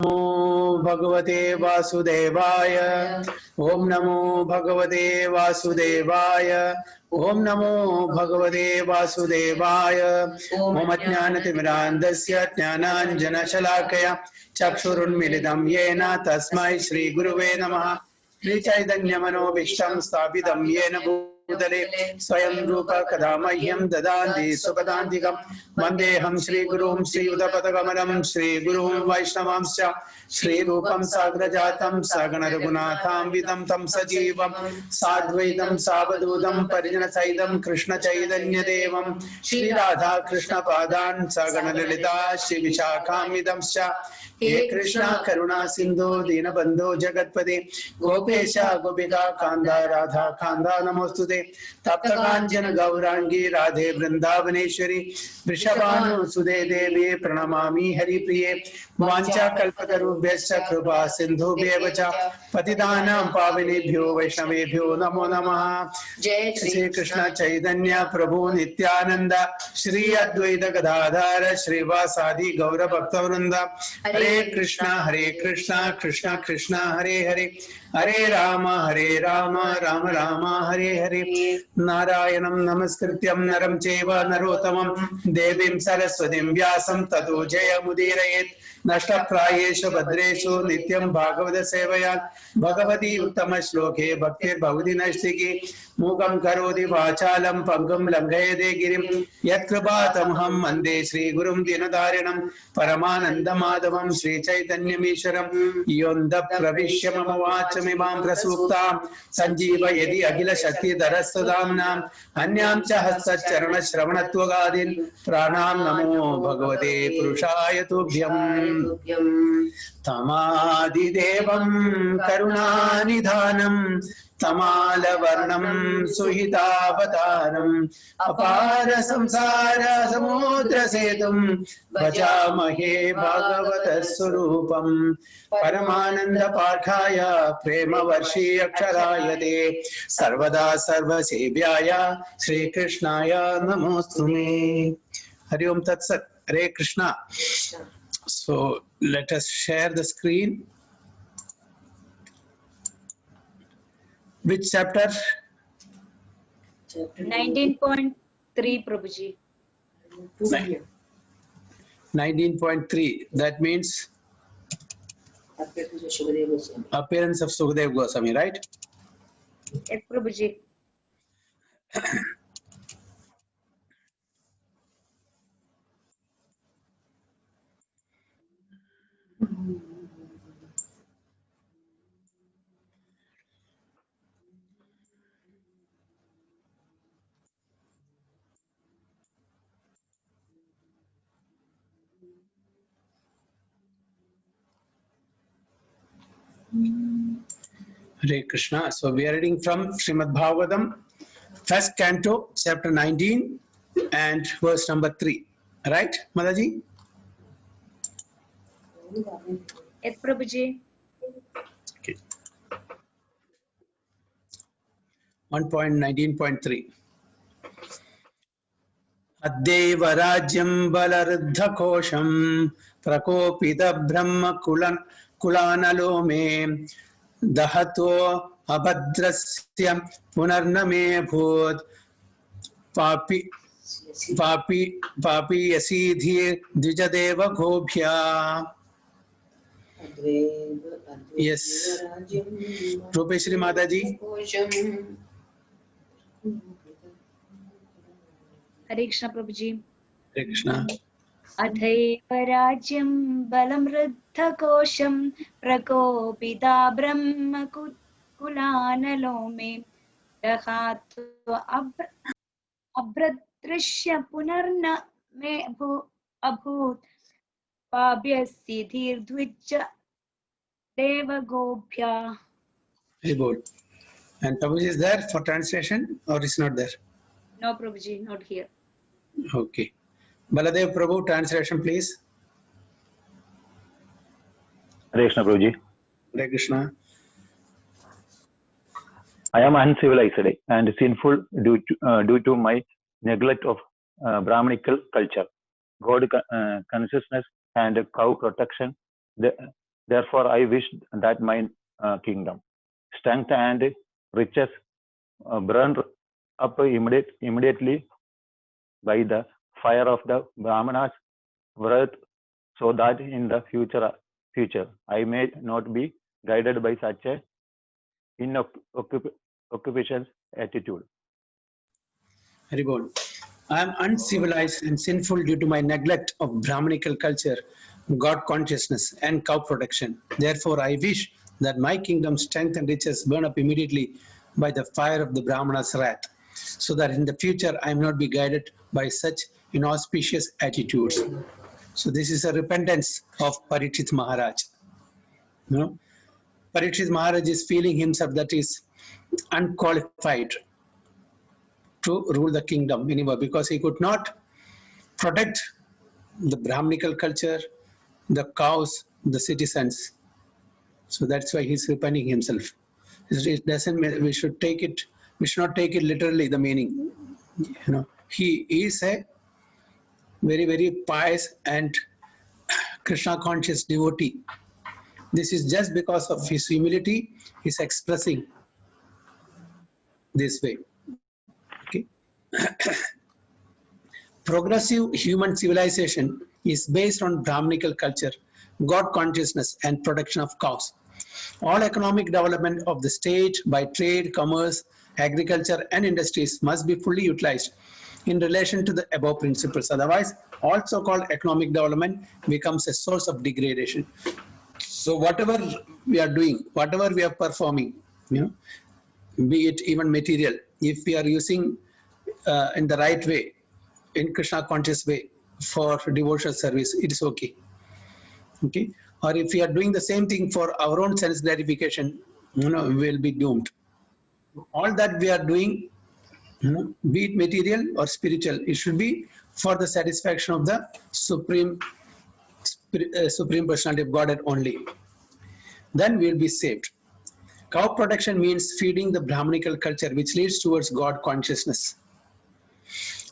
नमो भगवते वासुदेवाय। ओम नमो भगवते वासुदेवाय। ओम नमो भगवते वासुदेवाय। ओम अज्ञानतिमिरान्धस्य ज्ञानाञ्जनशलाकया चक्षुरुन्मिलितं येन तस्मै श्रीगुरुवे नमः। श्रीचैतन्यमनोभीष्टं स्थापितं येन भूतले स्वयं रूप कदा मह्यं ददाति सुपदान्तिकं वन्देऽहं श्रीगुरुं श्रीयुतपदकमलं श्रीगुरुं वैष्णवांश्च श्रीरूपं साग्रजातं सगणरघुनाथान्वितं तं सजीवं साद्वैतं सावधूतं परिजनसहितं कृष्णचैतन्यदेवं श्रीराधा कृष्णपादान् सगणललिता श्रीविशाखान्वितंश्च हे कृष्णा करुणा सिन्धो दीनबन्धो जगत्पते गोपेश गोपिका कान्दा राधा कान्दा नमोस्तुते। तप्त काञ्चन गौरांगी राधे वृंदावनेश्वरी वृषभानुसुते देवी प्रणमामि हरिप्रिये। वाञ्छाकल्पतरुभ्यश्च कृपा सिन्धुभ्येव च पतितानां पावनेभ्यो वैष्णवेभ्यो नमो नमः। जय श्री कृष्ण चैतन्य प्रभु नित्यानंद श्री अद्वैत गदाधर श्रीवासादि गौर भक्तवृंद। हरे कृष्णा कृष्ण कृष्ण हरे हरे हरे राम राम राम हरे हरे। नारायणं नमस्कृत्यं नरं चैव नरोत्तमं देवीं सरस्वतीं व्यासं ततो जयमुदीरयेत्। नष्टप्रायेषु भद्रेषु नित्यं भागवत सेवया भगवती उत्तम श्लोके भक्तिर्भवति नैष्टिकी। मूकं करोति वाचालं पङ्गुं लङ्घयते गिरिं यत्कृपातमहं वन्दे श्रीगुरुं दीनतारिणं परमानन्दमाधवं श्रीचैतन्यमीश्वरं योऽन्तः प्रविश्य मम वाचमिमां प्रसूक्तां सञ्जीवयति अखिलशक्तिधरस्वधाम्नां अन्यां च हस्तचरणश्रवणत्वगादीन् प्राणां नमो भगवते पुरुषाय तुभ्यम्। तमादिदेवं करुणानिधानं तमालवर्णं सुहितावतारम् अपार संसार समुद्र सेतुं भजामहे भागवत स्वरूपम्। परमानंद पाठाय प्रेम वर्षी अक्षराय ते सर्वदा सर्वसेव्याय श्रीकृष्णाय नमोस्तुते। हरि ओम तत्सत्। हरे Krishna. So let us share the screen. Which chapter? 19.3 Prabhuji. 19.3. That means appearance of Sukadev Goswami, right? Yes, Prabhuji. Hare Krishna. So we are reading from Srimad Bhagavatam, first canto, chapter 19 and verse number 3. Right, Madaji? Yes, Prabhuji. Okay. 1.19.3. अद्यैव राज्यं बलरुद्धकोशं प्रकोपित ब्रह्मकुलानलो मे दहतो अभद्रस्य पुनर्न मे भूत् पापी पापी पापी यसीधीर् Dwijdev गोभ्या। Yes, Rupeshri Mataji. Hare Krishna Prabhuji. Hare Krishna. अथैव राज्यं बलमृद्धकोशं प्रकोपिता ब्रह्मकुलानलो मे दहात्व अभ्रदृश्य पुनर्न मे अभूत् पाप्यसिद्धिर्द्विज देवगोभ्या. Very good. And Prabhuji is there for translation or is not there? No, Prabhuji, not here. Okay. Baladev Prabhu, translation please. Hare Krishna Prabhuji. Hare Krishna. I am uncivilized and sinful due to my neglect of Brahmanical culture, God consciousness and cow protection. Therefore, I wish that my kingdom, strength and riches burned up immediately by the fire of the Brahmanas' wrath, so that in the future I may not be guided by such a inoccupation attitude. Very good. I am uncivilized and sinful due to my neglect of Brahmanical culture, God consciousness, and cow protection. Therefore, I wish that my kingdom's strength and riches burn up immediately by the fire of the Brahmana's wrath, so that in the future I may not be guided by such inauspicious attitudes. So this is a repentance of Parikshit Maharaj. You know, Parikshit Maharaj is feeling himself that is unqualified to rule the kingdom anymore, because he could not protect the Brahmanical culture, the cows, the citizens. So that's why he's repenting himself. It doesn't mean we should not take it literally, the meaning. You know, he is a very, very pious and Krishna conscious devotee. This is just because of his humility, he's expressing this way. Okay. Progressive human civilization is based on Brahmanical culture, God consciousness, and protection of cows. All economic development of the state by trade, commerce, agriculture, and industries must be fully utilized in relation to the above principles. Otherwise, all so-called economic development becomes a source of degradation. So whatever we are doing, whatever we are performing, you know, be it even material, if we are using in the right way, in Krishna conscious way for devotional service, it is okay. Okay. Or if we are doing the same thing for our own sense gratification, you know, we will be doomed. All that we are doing, you know, be it material or spiritual, it should be for the satisfaction of the Supreme Personality of Godhead only. Then we will be saved. Cow protection means feeding the Brahmanical culture, which leads towards God consciousness.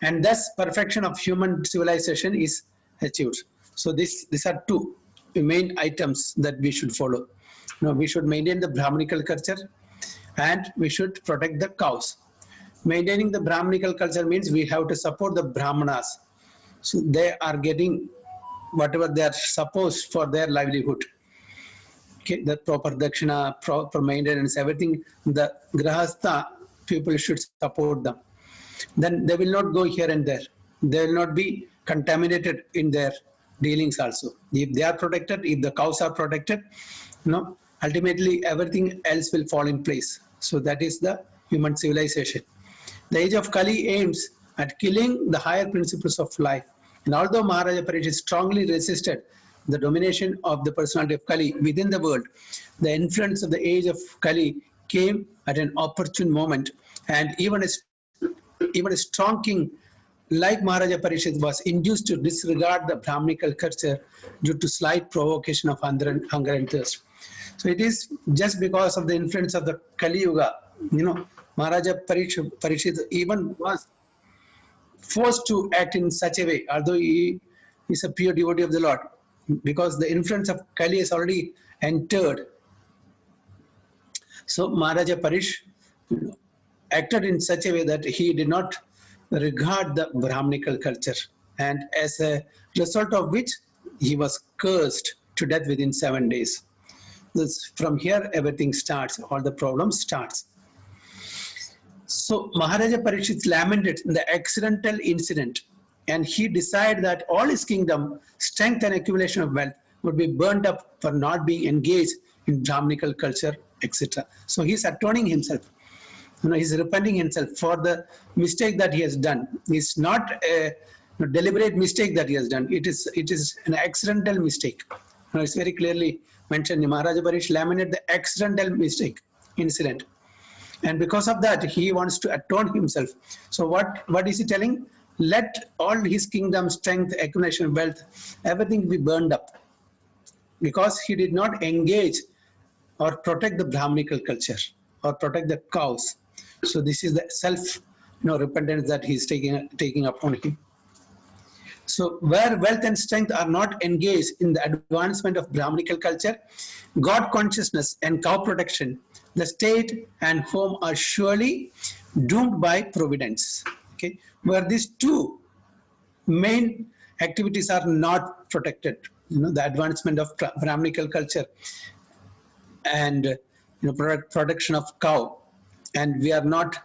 And thus perfection of human civilization is achieved. So these are two main items that we should follow. You know, we should maintain the Brahmanical culture and we should protect the cows. Maintaining the Brahmanical culture means we have to support the Brahmanas. So they are getting whatever they are supposed for their livelihood. Okay, the proper dakshina, proper maintenance, everything, the grahastha people should support them. Then they will not go here and there. They will not be contaminated in their dealings also. If they are protected, if the cows are protected, you know, ultimately everything else will fall in place. So that is the human civilization. The age of Kali aims at killing the higher principles of life. And although Maharaja Parikshit strongly resisted the domination of the personality of Kali within the world, the influence of the age of Kali came at an opportune moment, and even a strong king like Maharaja Parikshit was induced to disregard the Brahmanical culture due to slight provocation of hunger and thirst. So it is just because of the influence of the Kali Yuga, you know, Maharaja Parikshit even was forced to act in such a way, although he is a pure devotee of the Lord, because the influence of Kali has already entered. So Maharaja Parikshit acted in such a way that he did not regard the Brahmanical culture, and as a result of which he was cursed to death within 7 days. From here everything starts, all the problems starts. So Maharaja Parikshit lamented the accidental incident, and he decided that all his kingdom, strength and accumulation of wealth would be burnt up for not being engaged in Brahmanical culture, etc. So he's atoning himself. You know, he's repenting himself for the mistake that he has done. It's not a deliberate mistake that he has done. It is an accidental mistake. You know, it's very clearly mentioned. Maharaja Parikshit lamented the accidental mistake incident, and because of that, he wants to atone himself. So what is he telling? Let all his kingdom, strength, accumulation, wealth, everything be burned up, because he did not engage or protect the Brahmanical culture or protect the cows. So this is the self, repentance that he is taking upon him. So where wealth and strength are not engaged in the advancement of Brahminical culture, God consciousness and cow protection, the state and home are surely doomed by providence. Okay, where these two main activities are not protected, the advancement of Brahminical culture and protection of cow, and we are not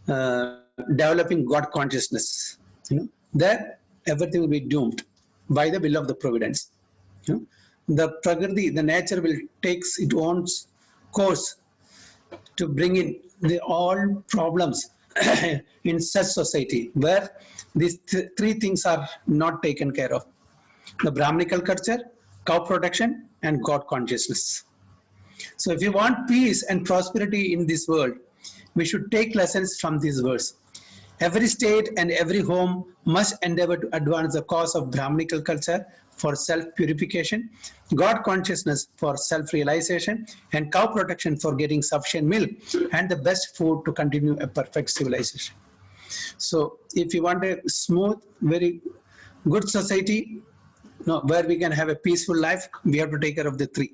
developing God consciousness, there everything will be doomed by the will of the providence. The prakriti, the nature will takes its own course to bring in all problems in such society where these three things are not taken care of: the Brahminical culture, cow protection, and God consciousness. So if you want peace and prosperity in this world, we should take lessons from this verse. Every state and every home must endeavor to advance the cause of Brahminical culture for self-purification, God consciousness for self-realization, and cow protection for getting sufficient milk and the best food to continue a perfect civilization. So if you want a smooth, very good society, where we can have a peaceful life, we have to take care of the three.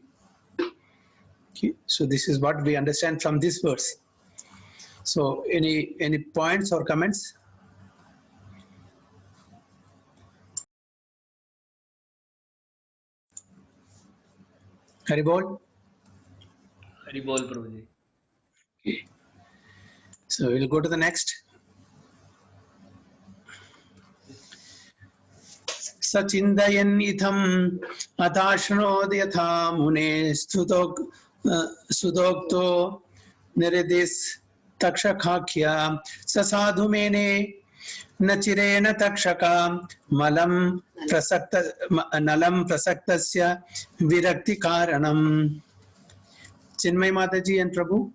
Okay, so this is what we understand from this verse. So any points or comments? Haribol? Haribol, Prabhuji. Okay. So we'll go to the next. Sachindayan itham atashronod yatha mune sudokto niridis takshakhakhya sasadhu mene nachirena takshaka nalam prasaktasya virakti karanam. Chinmay Mataji and Prabhu.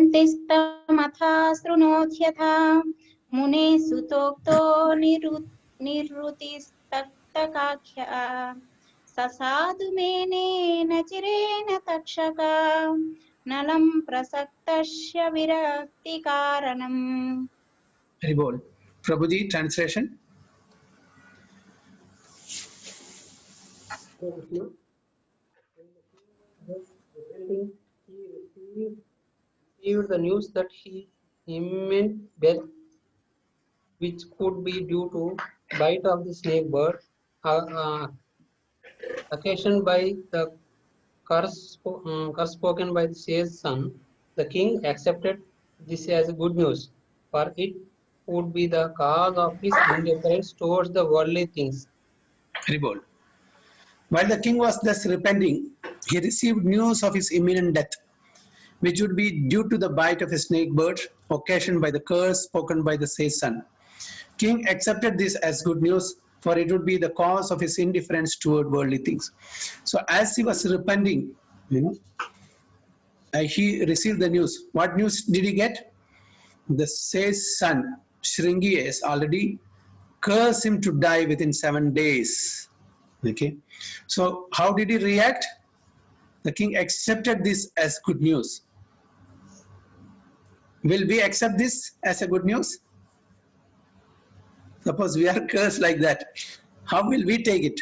सचिन्तयन्तिस्तमथा शृणोत्यथा मुने सुतोक्तो निरुतिस्तक्तकाख्या ससाधु मेनेन चिरेण तक्षका नलं प्रसक्तस्य विरक्तिकारणम्. Haribol. Prabhuji, translation. He received the news that immense death, which could be due to bite of the snake bird, occasioned by the curse spoken by the sage son. The king accepted this as good news, for it would be the cause of his indifference towards the worldly things. Haribol. While the king was thus repenting, he received news of his imminent death, which would be due to the bite of a snake bird, occasioned by the curse spoken by the sage son. King accepted this as good news, for it would be the cause of his indifference toward worldly things. So as he was repenting, he received the news. What news did he get? The sage son, Shringi, has already cursed him to die within 7 days. Okay, so how did he react? The king accepted this as good news. Will we accept this as a good news? Suppose we are cursed like that, how will we take it?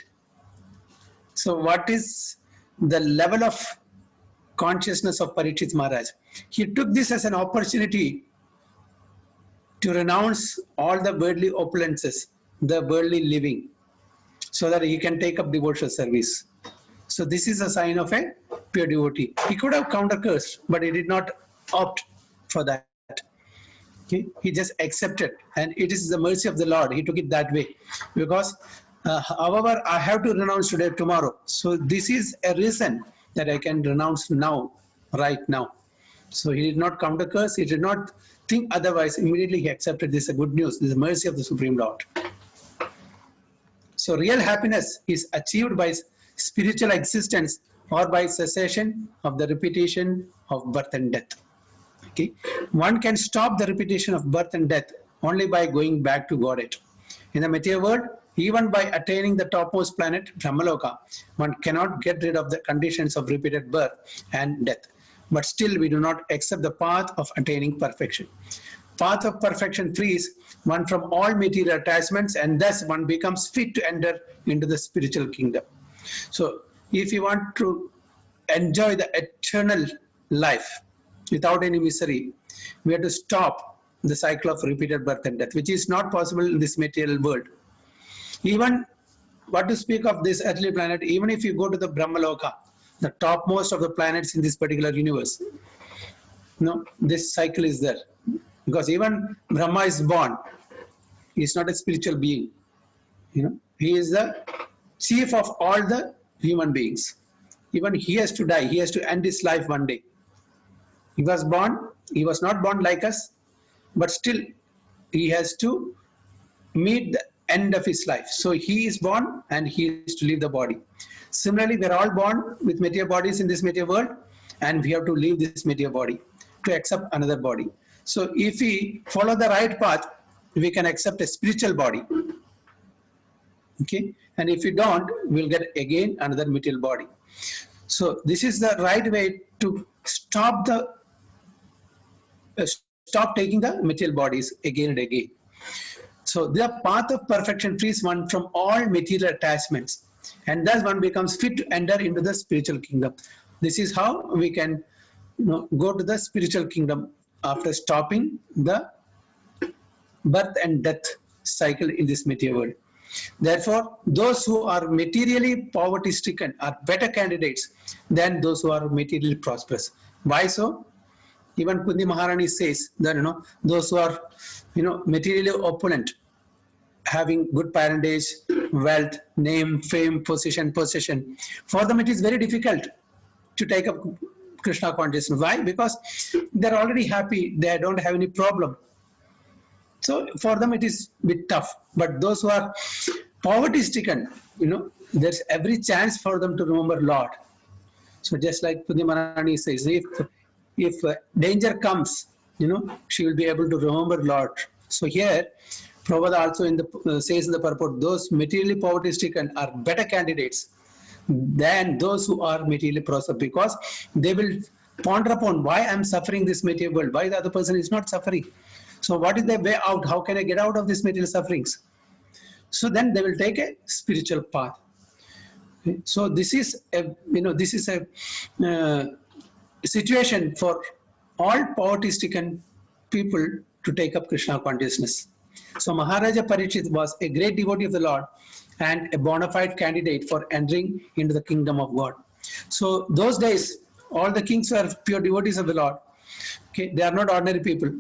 So what is the level of consciousness of Parikshit Maharaj? He took this as an opportunity to renounce all the worldly opulences, the worldly living, so that he can take up devotional service. So this is a sign of a pure devotee. He could have counter-cursed, but he did not opt for that. Okay? He just accepted, and it is the mercy of the Lord. He took it that way, because however, I have to renounce today, tomorrow. So this is a reason that I can renounce now, right now. So he did not counter-curse. He did not think otherwise. Immediately he accepted this as good news. This is the mercy of the Supreme Lord. So real happiness is achieved by spiritual existence or by cessation of the repetition of birth and death. Okay, one can stop the repetition of birth and death only by going back to Godhead. In the material world, even by attaining the topmost planet, Brahmaloka, one cannot get rid of the conditions of repeated birth and death. But still, we do not accept the path of attaining perfection. Path of perfection frees one from all material attachments, and thus one becomes fit to enter into the spiritual kingdom. So, if you want to enjoy the eternal life without any misery, we have to stop the cycle of repeated birth and death, which is not possible in this material world. Even, what to speak of this earthly planet, even if you go to the Brahmaloka, the topmost of the planets in this particular universe, this cycle is there. Because even Brahma is born, he is not a spiritual being. He is the chief of all the human beings. Even he has to die, he has to end his life one day. He was born, he was not born like us, but still he has to meet the end of his life. So he is born and he is to leave the body. Similarly, we are all born with material bodies in this material world, and we have to leave this material body to accept another body. So if we follow the right path, we can accept a spiritual body. Okay, and if we don't, we'll get again another material body. So this is the right way to stop taking the material bodies again and again. So the path of perfection frees one from all material attachments, and thus one becomes fit to enter into the spiritual kingdom. This is how we can go to the spiritual kingdom after stopping the birth and death cycle in this material world. Therefore, those who are materially poverty-stricken are better candidates than those who are materially prosperous. Why so? Even Kundi Maharani says that those who are materially opulent, having good parentage, wealth, name, fame, possession, for them it is very difficult to take up Krishna consciousness. Why? Because they're already happy, they don't have any problem. So for them it is a bit tough. But those who are poverty stricken, there's every chance for them to remember Lord. So just like Punya Maharani says, if danger comes, she will be able to remember Lord. So here, Prabhupada also says in the purport, those materially poverty stricken are better candidates than those who are materially prosperous, because they will ponder upon why I'm suffering this material world, why the other person is not suffering. So what is the way out? How can I get out of these material sufferings? So then they will take a spiritual path. So this is a situation for all poverty-stricken people to take up Krishna consciousness. So Maharaja Parikshit was a great devotee of the Lord and a bona fide candidate for entering into the kingdom of God. So those days, all the kings were pure devotees of the Lord. Okay, they are not ordinary people.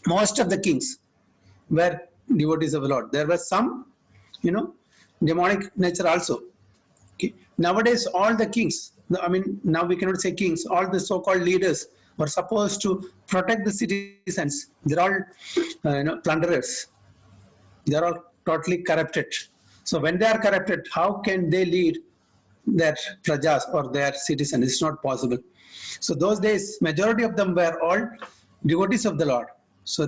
Most of the kings were devotees of the Lord. There was some, demonic nature also. Okay. Nowadays, all the kings, now we cannot say kings, all the so-called leaders were supposed to protect the citizens. They're all, plunderers. They're all totally corrupted. So when they are corrupted, how can they lead their prajas or their citizens? It's not possible. So those days, majority of them were all devotees of the Lord. So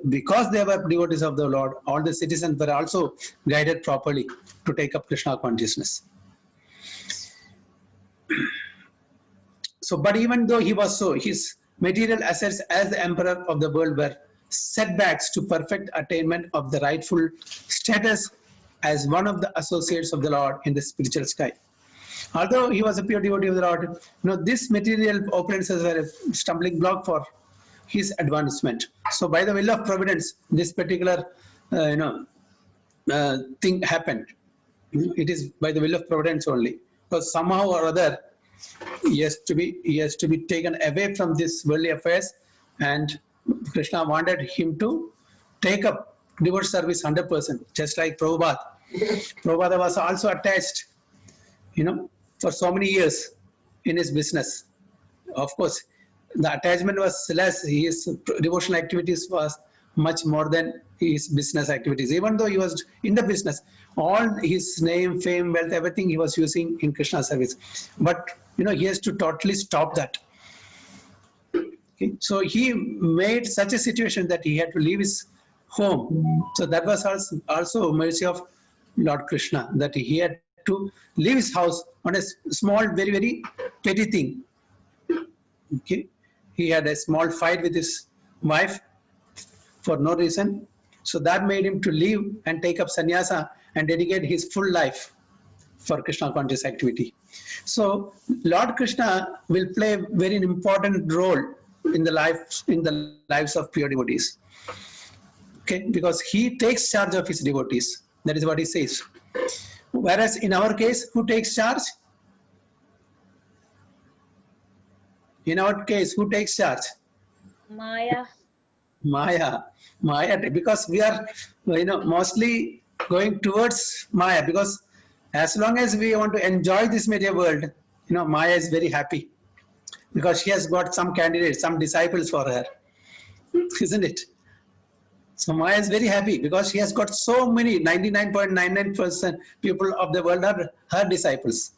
because they were devotees of the Lord, all the citizens were also guided properly to take up Krishna consciousness. So, but even though he was so, his material assets as the emperor of the world were setbacks to perfect attainment of the rightful status as one of the associates of the Lord in the spiritual sky. Although he was a pure devotee of the Lord, this material opulences were a stumbling block for his advancement. So by the will of providence, this particular thing happened. It is by the will of providence only, because somehow or other he has to be taken away from this worldly affairs, and Krishna wanted him to take up devote service 100%, just like Prabhupada. Prabhupada was also attached, for so many years in his business. Of course, the attachment was less. His devotional activities was much more than his business activities. Even though he was in the business, all his name, fame, wealth, everything he was using in Krishna service. But he has to totally stop that. Okay? So he made such a situation that he had to leave his home. So that was also mercy of Lord Krishna, that he had to leave his house on a small, very, very petty thing. Okay, he had a small fight with his wife for no reason. So that made him to leave and take up sannyasa and dedicate his full life for Krishna conscious activity. So Lord Krishna will play a very important role in the lives of pure devotees. Okay, because he takes charge of his devotees. That is what he says. Whereas in our case, who takes charge? In our case, who takes charge? Maya. Maya, because we are, mostly going towards Maya, because as long as we want to enjoy this material world, Maya is very happy because she has got some candidates, some disciples for her, isn't it? So Maya is very happy because she has got so many, 99.99% people of the world are her disciples.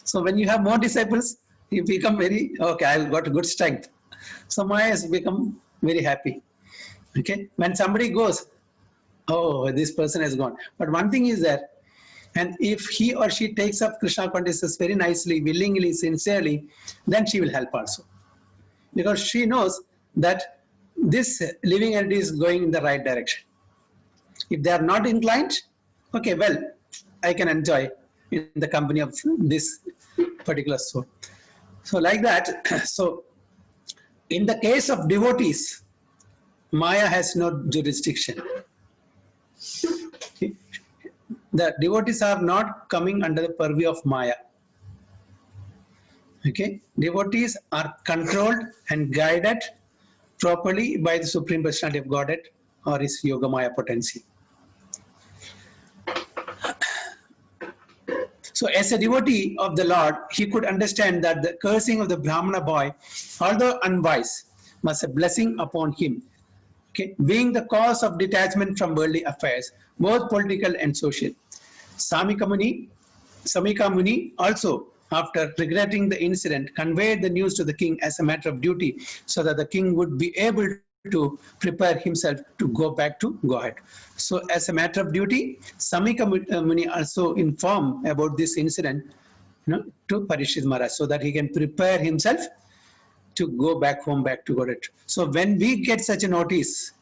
So when you have more disciples, you become very, okay, I've got a good strength. So Maya has become very happy. Okay, when somebody goes, oh, this person has gone. But one thing is that, and if he or she takes up Krishna consciousness very nicely, willingly, sincerely, then she will help also. Because she knows that this living entity is going in the right direction. If they are not inclined, okay, well, I can enjoy in the company of this particular soul. So like that, so in the case of devotees, Maya has no jurisdiction. The devotees are not coming under the purview of Maya. Okay, devotees are controlled and guided properly by the Supreme Personality of Godhead or his Yoga Maya potency. So as a devotee of the Lord, he could understand that the cursing of the Brahmana boy, although unwise, was a blessing upon him. Okay, being the cause of detachment from worldly affairs, both political and social. Samika Muni also, after regretting the incident, conveyed the news to the king as a matter of duty, so that the king would be able to prepare himself to go back to Godhead. So as a matter of duty, Samika Muni also informed about this incident to Parikshit Maharaj, so that he can prepare himself to go back home, back to Godhead. So when we get such a notice,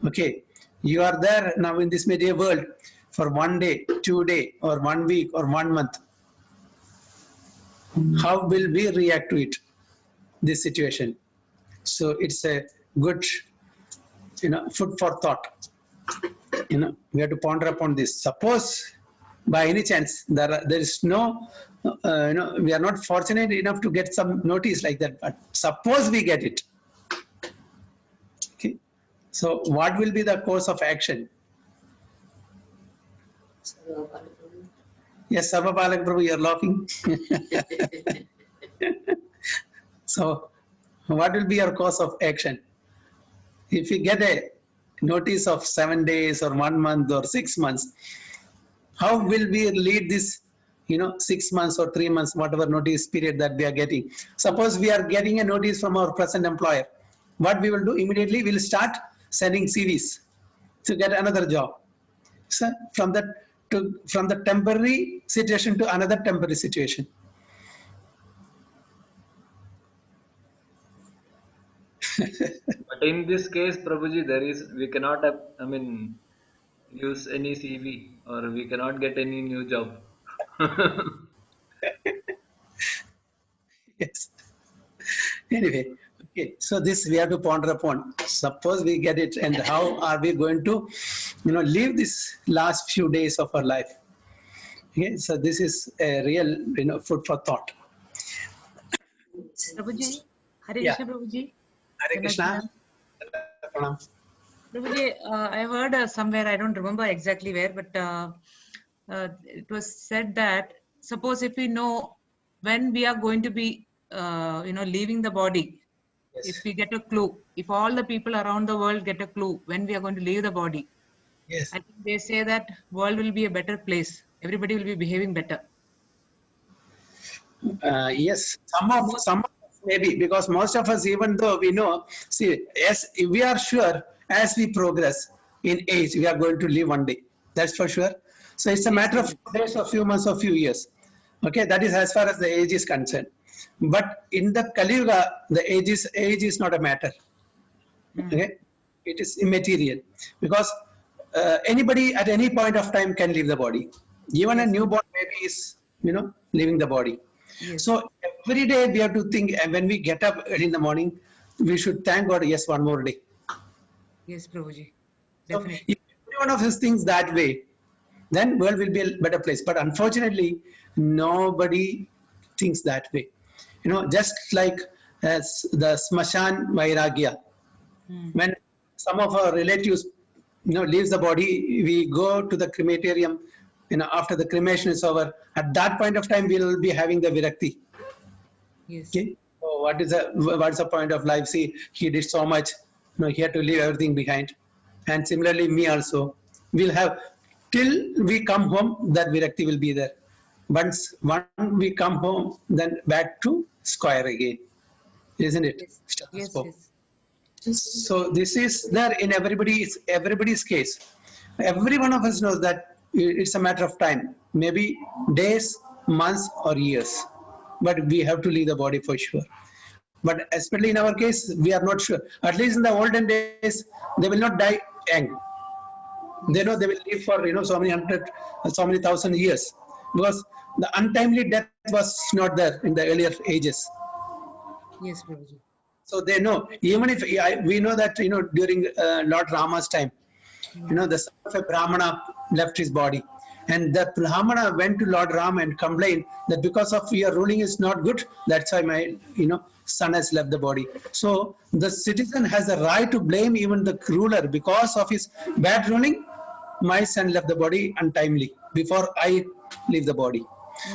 okay, you are there now in this material world for 1 day, 2 days, or 1 week, or 1 month, how will we react to it, this situation? So it's a good, food for thought. We have to ponder upon this. Suppose by any chance there is no, we are not fortunate enough to get some notice like that, but suppose we get it. Okay. So what will be the course of action? Yes, Sarva Palak Prabhu, you are laughing. So what will be your course of action? If you get a notice of 7 days or 1 month or 6 months, how will we lead this, 6 months or 3 months, whatever notice period that we are getting? Suppose we are getting a notice from our present employer. What we will do immediately, we will start sending CVs to get another job. So from the temporary situation to another temporary situation. But in this case, Prabhuji, we cannot have, use any CV, or we cannot get any new job. Yes. Anyway, okay. So this we have to ponder upon. Suppose we get it, and how are we going to, live this last few days of our life? Okay. So this is a real, food for thought. Prabhuji, Hare Yeah. Krishna, Prabhuji. Hare Krishna. Pranam. Prabhuji, I heard somewhere, I don't remember exactly where, but it was said that suppose if we know when we are going to be, leaving the body, Yes. if we get a clue, if all the people around the world get a clue when we are going to leave the body, Yes. I think they say that world will be a better place. Everybody will be behaving better. Yes, some of us maybe, because most of us, even though we know, see, yes, we are sure as we progress, in age. We are going to live one day. That's for sure. So it's a matter of days or few months or few years. Okay, that is as far as the age is concerned. But in the Kali Yuga, the age is not a matter. Okay, it is immaterial because anybody at any point of time can leave the body. Even a newborn baby is, leaving the body. Yes. So every day we have to think, and when we get up early in the morning, we should thank God, yes, one more day. Yes, Prabhuji. So Definitely. if every one of us thinks that way, then world will be a better place. But unfortunately, nobody thinks that way. Just like as the Smashan Vairagya, when some of our relatives, leaves the body, we go to the crematorium. After the cremation is over, at that point of time, we will be having the virakti. Yes. Okay. So what's the point of life? See, he did so much. He had to leave everything behind. And similarly, me also. We'll have till we come home, that virakti will be there. Once we come home, then back to square again, isn't it? Yes. Status Yes. quo. Yes. So this is there in everybody's case. Every one of us knows that it's a matter of time, maybe days, months, or years. But we have to leave the body for sure. But especially in our case, we are not sure. At least in the olden days, they will not die young. They know they will live for so many thousand years, because the untimely death was not there in the earlier ages. Yes, Prabhuji. So they know, even if we know that during Lord Rama's time, the son of a Brahmana left his body, and the Brahmana went to Lord Ram and complained that because of your ruling is not good, that's why my son has left the body. So the citizen has the right to blame even the ruler because of his bad ruling. My son left the body untimely before I leave the body.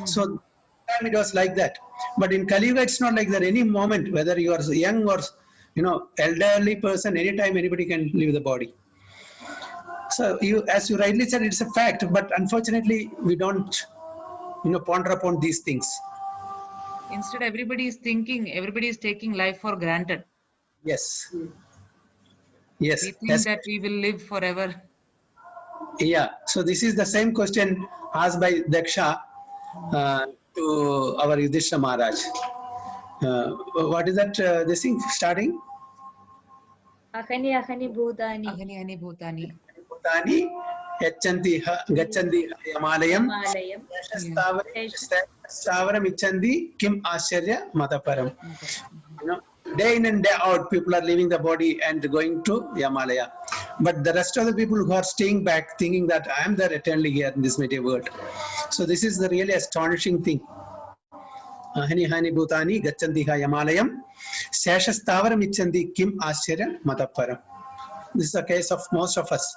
So it was like that. But in Kali Yuga, it's not like that. Any moment, whether you are young or elderly person, anytime anybody can leave the body. So as you rightly said, it's a fact. But unfortunately, we don't ponder upon these things. Instead, everybody is taking life for granted. Yes. Yes. We think Yes. that we will live forever. Yeah. So this is the same question asked by Daksha to our Yudhishthira Maharaj. What is that? This thing starting? Ahani ahani bhutani Ahani ani bhutani. Bhutani yachanti gachanti Yamalayam malayam Stavaram ichandi kim asharya mataparam. Day in and day out, people are leaving the body and going to Yamalaya. But the rest of the people who are staying back, thinking that I am there eternally here in this material world. So this is the really astonishing thing. Ahani hani bhutani gachanti Yamalayam Seshastavaram ichandi kim asharya mataparam. This is the case of most of us.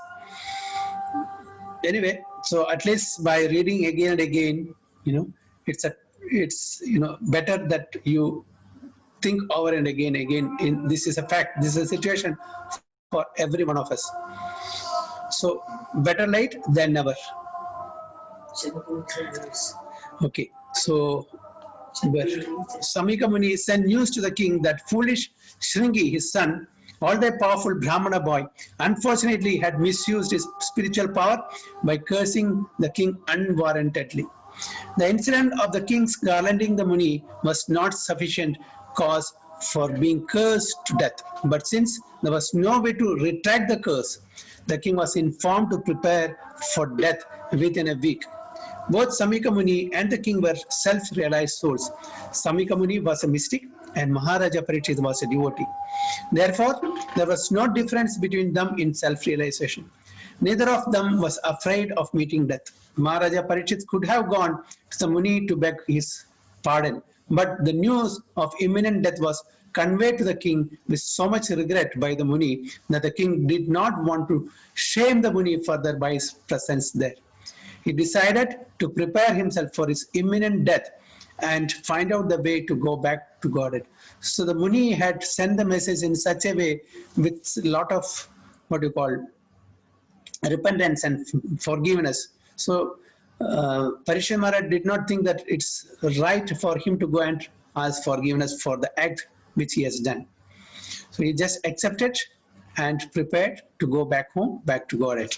Anyway, so at least by reading again and again, it's better that you think over and again. This is a fact. This is a situation for every one of us. So better late than never. Okay. So Samika Muni sent news to the king that foolish Shringi, his son, all the powerful Brahmana boy, unfortunately had misused his spiritual power by cursing the king unwarrantedly. The incident of the king's garlanding the Muni was not sufficient cause for being cursed to death. But since there was no way to retract the curse, the king was informed to prepare for death within a week. Both Samika Muni and the king were self-realized souls. Samika Muni was a mystic and Maharaja Parikshit was a devotee. Therefore, there was no difference between them in self-realization. Neither of them was afraid of meeting death. Maharaja Parikshit could have gone to the Muni to beg his pardon, but the news of imminent death was conveyed to the king with so much regret by the Muni that the king did not want to shame the Muni further by his presence there. He decided to prepare himself for his imminent death and find out the way to go back to Godhead. So the Muni had sent the message in such a way with a lot of repentance and forgiveness. So Parikshit Maharaj did not think that it's right for him to go and ask forgiveness for the act which he has done. So he just accepted and prepared to go back home, back to Godhead.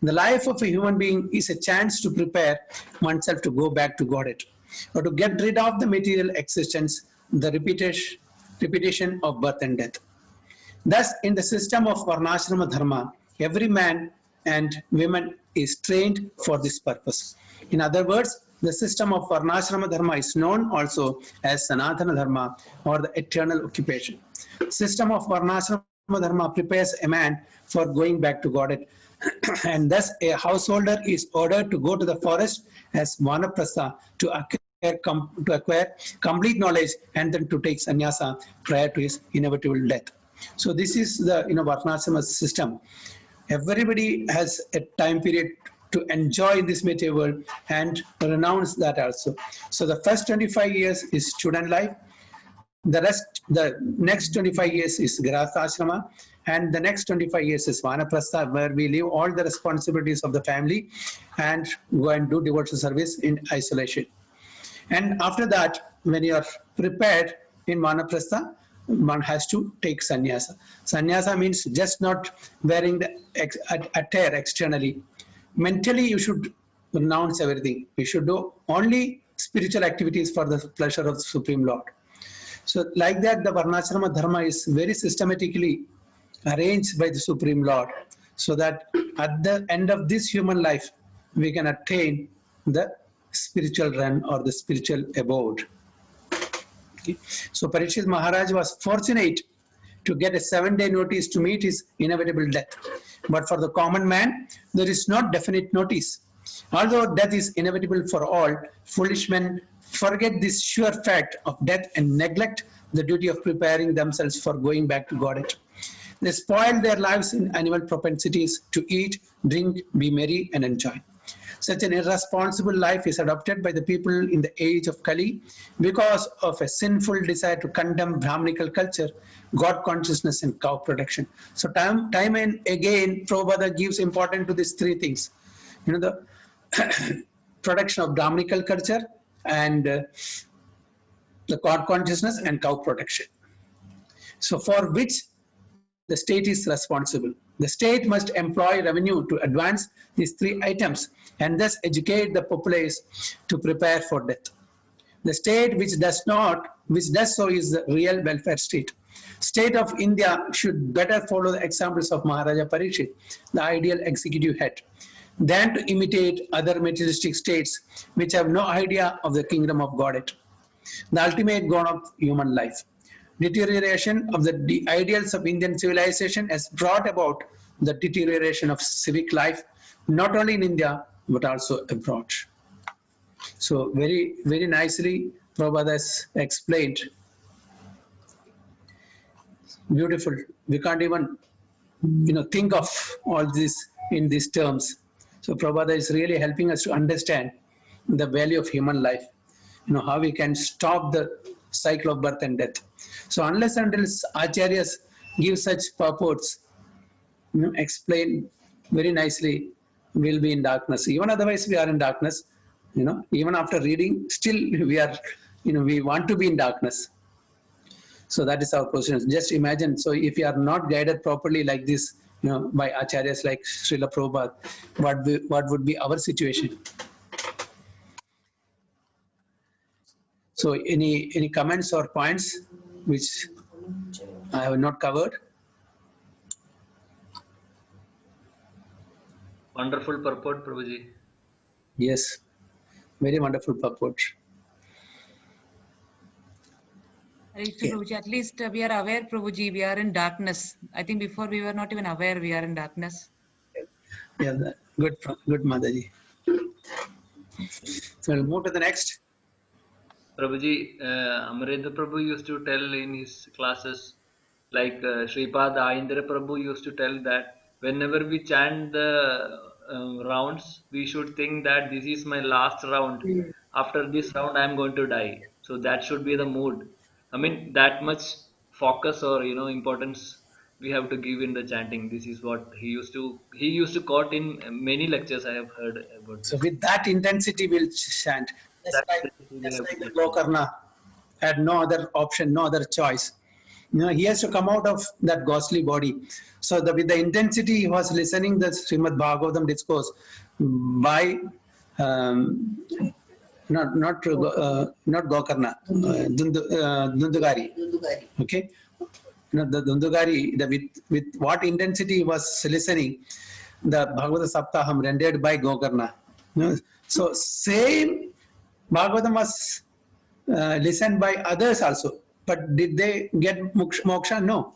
The life of a human being is a chance to prepare oneself to go back to Godhead, or to get rid of the material existence, the repetition of birth and death. Thus, in the system of Varnashrama Dharma, every man and woman is trained for this purpose. In other words, the system of Varnashrama Dharma is known also as Sanatana Dharma, or the eternal occupation. System of Varnashrama Dharma prepares a man for going back to Godhead, and thus a householder is ordered to go to the forest as Vanaprastha to acquire complete knowledge, and then to take sannyasa prior to his inevitable death. So this is the Varnashrama system. Everybody has a time period to enjoy this material world and renounce that also. So the first 25 years is student life. The next 25 years is Grihastha, and the next 25 years is Vanaprastha, where we leave all the responsibilities of the family and go and do devotional service in isolation. And after that, when you are prepared in Vanaprastha, one has to take sannyasa. Sannyasa means just not wearing the attire externally. Mentally, you should renounce everything. You should do only spiritual activities for the pleasure of the Supreme Lord. So like that, the Varnashrama Dharma is very systematically arranged by the Supreme Lord, so that at the end of this human life, we can attain the spiritual realm or the spiritual abode. Okay. So Parikshit Maharaj was fortunate to get a 7-day notice to meet his inevitable death. But for the common man, there is no definite notice. Although death is inevitable for all, foolish men forget this sure fact of death and neglect the duty of preparing themselves for going back to Godhead. They spoil their lives in animal propensities to eat, drink, be merry, and enjoy. Such an irresponsible life is adopted by the people in the age of Kali because of a sinful desire to condemn Brahmanical culture, God consciousness, and cow protection. So time and again, Prabhupada gives importance to these three things. The protection of Brahmanical culture, and the God consciousness, and cow protection. So for which the state is responsible. The state must employ revenue to advance these three items and thus educate the populace to prepare for death. The state which does so is the real welfare state. State of India should better follow the examples of Maharaja Parikshit, the ideal executive head, than to imitate other materialistic states which have no idea of the kingdom of Godhead, the ultimate goal of human life. Deterioration of the ideals of Indian civilization has brought about the deterioration of civic life, not only in India, but also abroad. So very, very nicely, Prabhupada has explained. Beautiful. We can't even, think of all this in these terms. So Prabhupada is really helping us to understand the value of human life. How we can stop the cycle of birth and death. So unless and until Acharyas give such purports, explain very nicely, we'll be in darkness. Even otherwise we are in darkness. Even after reading, still we are, we want to be in darkness. So that is our position. Just imagine, so if you are not guided properly like this, by Acharyas like Srila Prabhupada, what would be our situation? So any comments or points which I have not covered? Wonderful purport, Prabhuji. Yes, very wonderful purport. Okay. Prabhuji, at least we are aware, Prabhuji, we are in darkness. I think before we were not even aware we are in darkness. Yeah, good Mataji. So we'll move to the next. Prabhuji, Amarendra Prabhu used to tell in his classes, like Sripad Ayindra Prabhu used to tell that whenever we chant the rounds, we should think that this is my last round. After this round, I am going to die. So that should be the mood. I mean, that much focus or importance we have to give in the chanting. This is what he used to quote in many lectures I have heard about. So with that intensity, we'll chant. Just like the Gokarna had no other option, no other choice. He has to come out of that ghostly body. So with the intensity he was listening the Srimad Bhagavatam discourse by not Gokarna, Dundugari. Okay, the Dundugari, with what intensity he was listening the Bhagavata Saptaham rendered by Gokarna. So same Bhagavatam was listened by others also, but did they get moksha? No.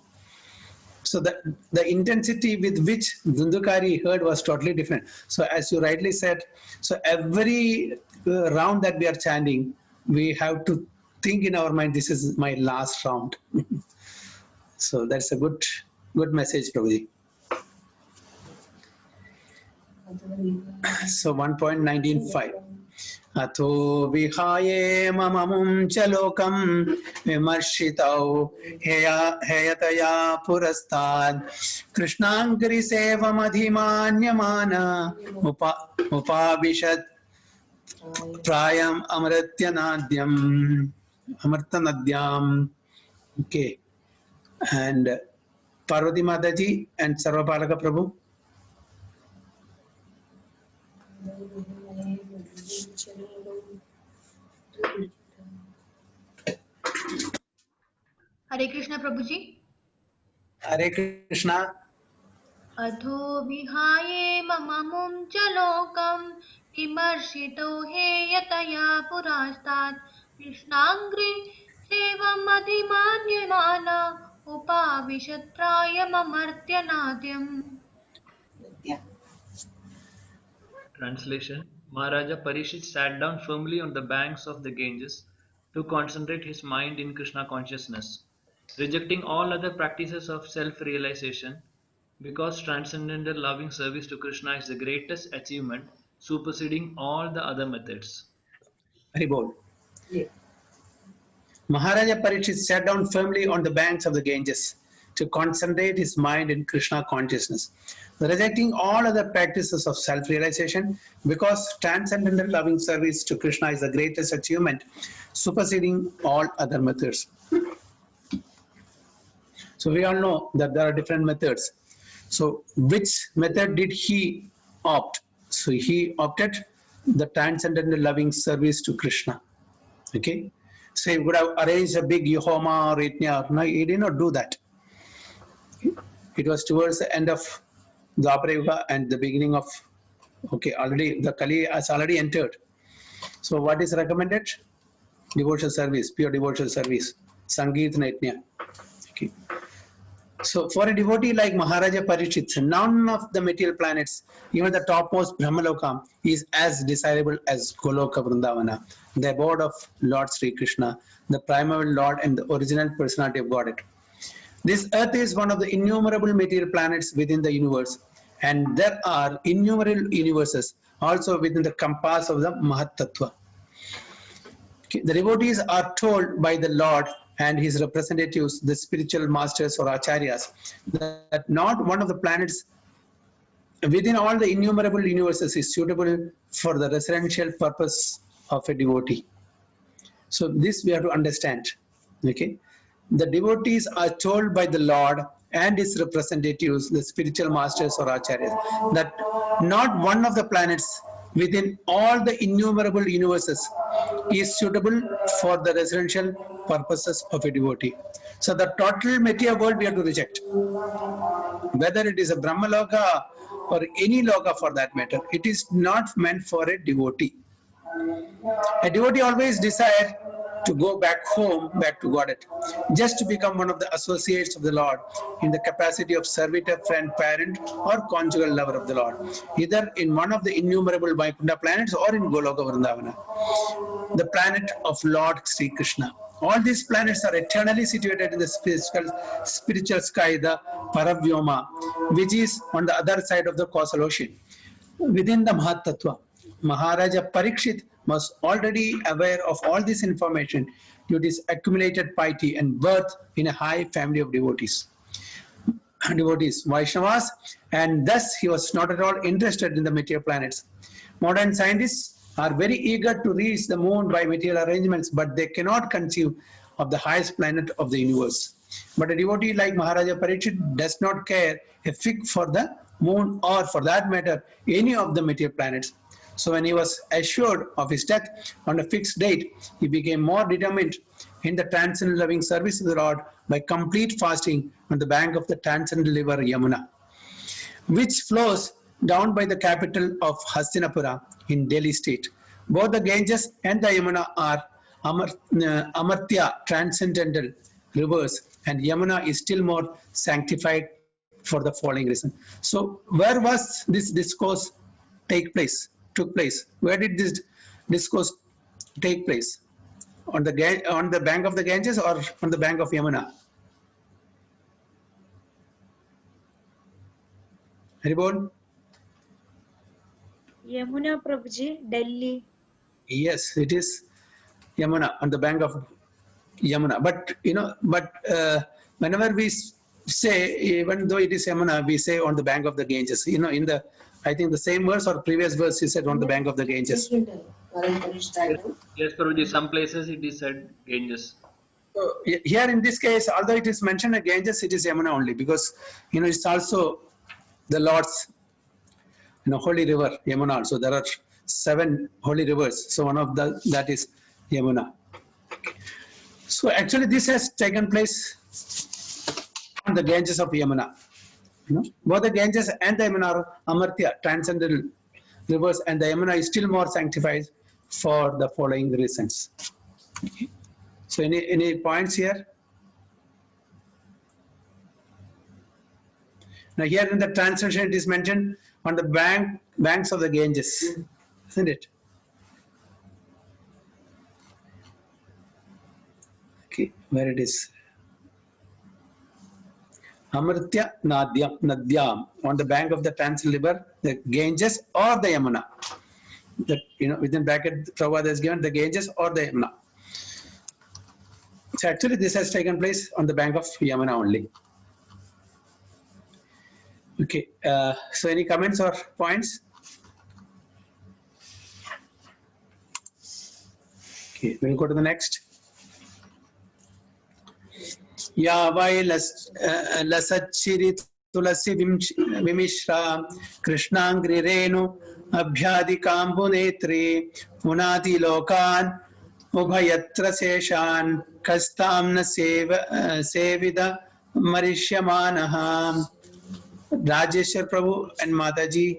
So the intensity with which Dundukari heard was totally different. So as you rightly said, so every round that we are chanting, we have to think in our mind, this is my last round. So that's a good message, Prabhuji. So 1.19.5. Atho vihaye mamamum chalokam vimarshitau heyataya purastad krishnangri sevam adhimanyamana upabhishat prayam amartanadyam. Okay, and Parvati Mataji and Sarvapalaka Prabhu. Hare Krishna Prabhuji. Hare Krishna. Adho vihaye mamamum chalokam vimarshito heyataya purastat krishnangri sevam adhimanyamana upavishatrayam amartyanadyam. Translation: Maharaja Parishit sat down firmly on the banks of the Ganges to concentrate his mind in Krishna consciousness, rejecting all other practices of self-realization, because transcendental loving service to Krishna is the greatest achievement, superseding all the other methods. Haribol. Maharaja Parishit sat down firmly on the banks of the Ganges to concentrate his mind in Krishna consciousness, rejecting all other practices of self-realization, because transcendental loving service to Krishna is the greatest achievement, superseding all other methods. So we all know that there are different methods. So which method did he opt? So he opted the transcendental loving service to Krishna. Okay. So he would have arranged a big Yahoma or Yajna. No, he did not do that. It was towards the end of Dwapara Yuga and the beginning of, okay, already the Kali has already entered. So what is recommended? Devotional service, pure devotional service, Sangeet Yajna. Okay. So for a devotee like Maharaja Parishit, none of the material planets, even the topmost Brahmaloka, is as desirable as Goloka Vrindavana, the abode of Lord Sri Krishna, the primal Lord and the original personality of Godhead. This earth is one of the innumerable material planets within the universe, and there are innumerable universes also within the compass of the Mahat Tattva. Okay. The devotees are told by the Lord and his representatives, the spiritual masters or acharyas, that not one of the planets within all the innumerable universes is suitable for the residential purpose of a devotee. So this we have to understand. Okay, the devotees are told by the Lord and his representatives, the spiritual masters or acharyas, that not one of the planets within all the innumerable universes is suitable for the residential purposes of a devotee. So the total material world we have to reject. Whether it is a Brahmaloka or any loka for that matter, it is not meant for a devotee. A devotee always desires to go back home, back to Godhead, just to become one of the associates of the Lord in the capacity of servitor, friend, parent, or conjugal lover of the Lord, either in one of the innumerable Vaikuntha planets or in Goloka Vrindavana, the planet of Lord Sri Krishna. All these planets are eternally situated in the spiritual sky, the Paravyoma, which is on the other side of the causal ocean, within the Mahat Tattva. Maharaja Parikshit was already aware of all this information due to his accumulated piety and birth in a high family of devotees, Vaishnavas, and thus he was not at all interested in the material planets. Modern scientists are very eager to reach the moon by material arrangements, but they cannot conceive of the highest planet of the universe. But a devotee like Maharaja Parikshit does not care a fig for the moon, or for that matter, any of the material planets. So when he was assured of his death on a fixed date, he became more determined in the transcendental loving service of the Lord by complete fasting on the bank of the transcendental river Yamuna, which flows down by the capital of Hastinapura in Delhi state. Both the Ganges and the Yamuna are Amartya transcendental rivers, and Yamuna is still more sanctified for the following reason. So where was this discourse took place? Where did this discourse take place? On the bank of the Ganges or on the bank of Yamuna? Haribol? Yamuna Prabhuji, Delhi. Yes, it is Yamuna, on the bank of Yamuna. But whenever we say, even though it is Yamuna, we say on the bank of the Ganges. I think the same verse or previous verse he said on the bank of the Ganges. Yes, Prabhuji, some places it is said Ganges. So here in this case, although it is mentioned as Ganges, it is Yamuna only, because it's also the Lord's holy river, Yamuna also. There are 7 holy rivers. So one of that is Yamuna. So actually this has taken place on the Ganges of Yamuna. Both the Ganges and the Yamuna are Amartya, transcendental rivers, and the Yamuna is still more sanctified for the following reasons. Okay. So any points here? Now here in the translation it is mentioned on the banks of the Ganges, isn't it? Okay, where it is? Amartya Nadyam, on the bank of the transcendental river, the Ganges or the Yamuna. That within bracket Prabhupada has given the Ganges or the Yamuna. So actually this has taken place on the bank of Yamuna only. Okay, so any comments or points? Okay, we'll go to the next. Ya vai lasachiri tulasi vimishra krishnangri renu abhyadi kambu netri punati lokan ubhayatra seshan kastamna sevida marishyamanaha. Rajeshwar Prabhu and Mataji.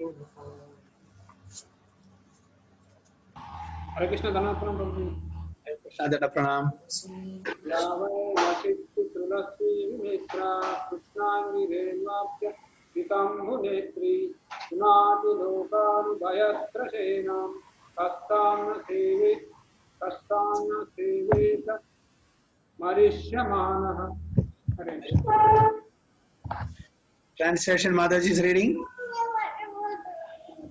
Hare Krishna Dhanapranam Prabhu. Hare Krishna Dhanapranam. Yavai Vashittu Tulasi Mitra Krishnani Renvapya Vikambu Netri Sunati Lokanu Bhayatra Senam Kastamna Seveta Marishyamanaha. Hare Krishna. Translation Mataji is reading.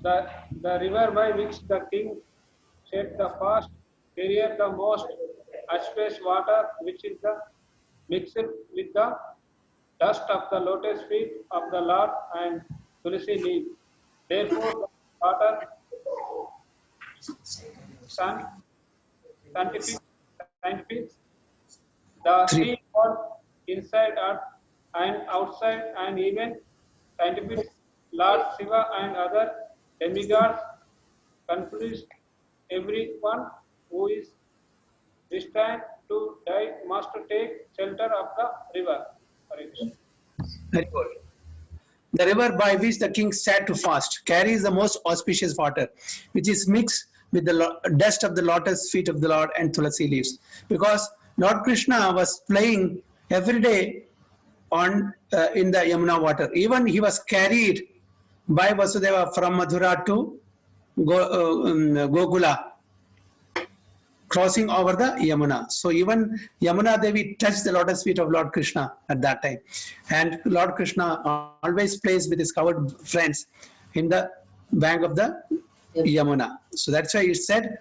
The river by which the king set the fast carried the most auspicious water, which is mixed with the dust of the lotus feet of the Lord and tulsi leaf. Therefore, the water sanctifies the 3 worlds, inside, earth, and outside, and even scientific Lord Shiva and other demigods. Confused, everyone who is destined to die must take shelter of the river. Very good. The river by which the king sat to fast carries the most auspicious water, which is mixed with the dust of the lotus feet of the Lord and tulasi leaves. Because Lord Krishna was playing every day in the Yamuna water. Even he was carried by Vasudeva from Mathura to Gokula, crossing over the Yamuna. So even Yamuna Devi touched the lotus feet of Lord Krishna at that time. And Lord Krishna always plays with his cowherd friends in the bank of the Yamuna. So that's why it said,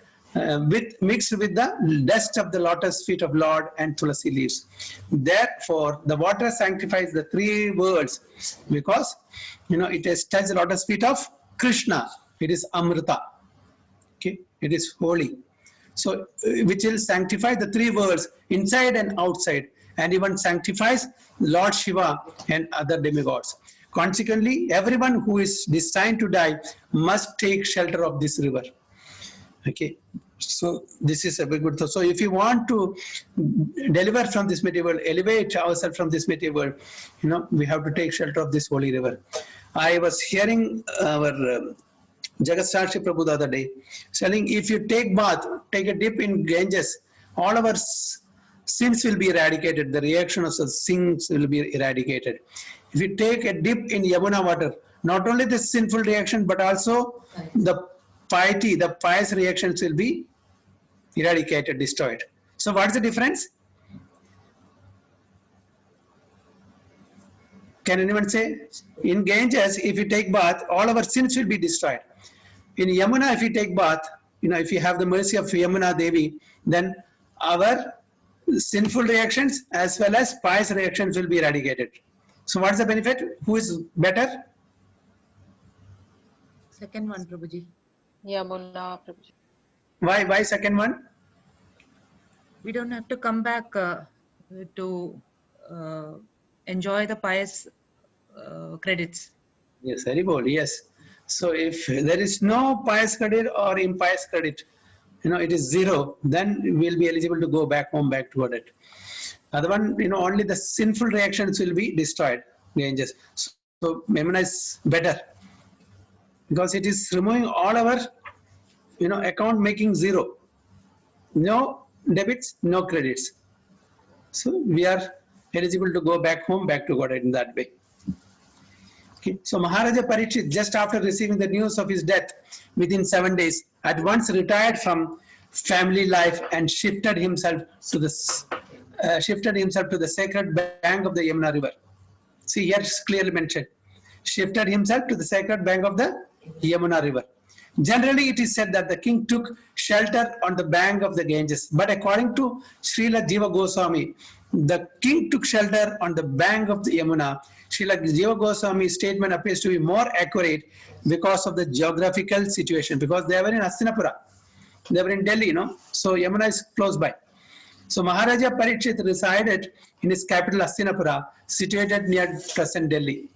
mixed with the dust of the lotus feet of Lord and tulasi leaves. Therefore, the water sanctifies the 3 worlds, because it has touched the lotus feet of Krishna. It is Amrita. Okay, it is holy. So, which will sanctify the 3 worlds inside and outside. and even sanctifies Lord Shiva and other demigods. Consequently, everyone who is destined to die must take shelter of this river. Okay, so this is a very good thought. So if you want to deliver from this material world, elevate ourselves from this material world, we have to take shelter of this holy river. I was hearing our Jagat Sakshi Prabhu the other day saying, if you take bath, take a dip in Ganges, all of our sins will be eradicated. The reaction of the sins will be eradicated. If you take a dip in Yamuna water, not only the sinful reaction, but also the piety, the pious reactions will be eradicated, destroyed. So what's the difference? Can anyone say? In Ganges, if you take bath, all our sins will be destroyed. In Yamuna, if you take bath, if you have the mercy of Yamuna Devi, then our sinful reactions as well as pious reactions will be eradicated. So what's the benefit? Who is better? Second one, Prabhuji. Yamuna, Prabhuji. Why second one? We don't have to come back to enjoy the pious credits. Yes, very bold. Yes. So if there is no pious credit or impious credit, it is zero, then we'll be eligible to go back home, back to it. Other one, only the sinful reactions will be destroyed. So Yamuna is better because it is removing all our, account making zero. No debits, no credits. So we are eligible to go back home, back to God in that way. Okay. So Maharaja Parikshit, just after receiving the news of his death within 7 days, at once retired from family life and shifted himself to the sacred bank of the Yamuna river. See, here it's clearly mentioned. Shifted himself to the sacred bank of the Yamuna river. Generally, it is said that the king took shelter on the bank of the Ganges. But according to Srila Jiva Goswami, the king took shelter on the bank of the Yamuna. Srila Jiva Goswami's statement appears to be more accurate because of the geographical situation. Because they were in Hastinapura. They were in Delhi, So Yamuna is close by. So Maharaja Parikshit resided in his capital Hastinapura, situated near present Delhi.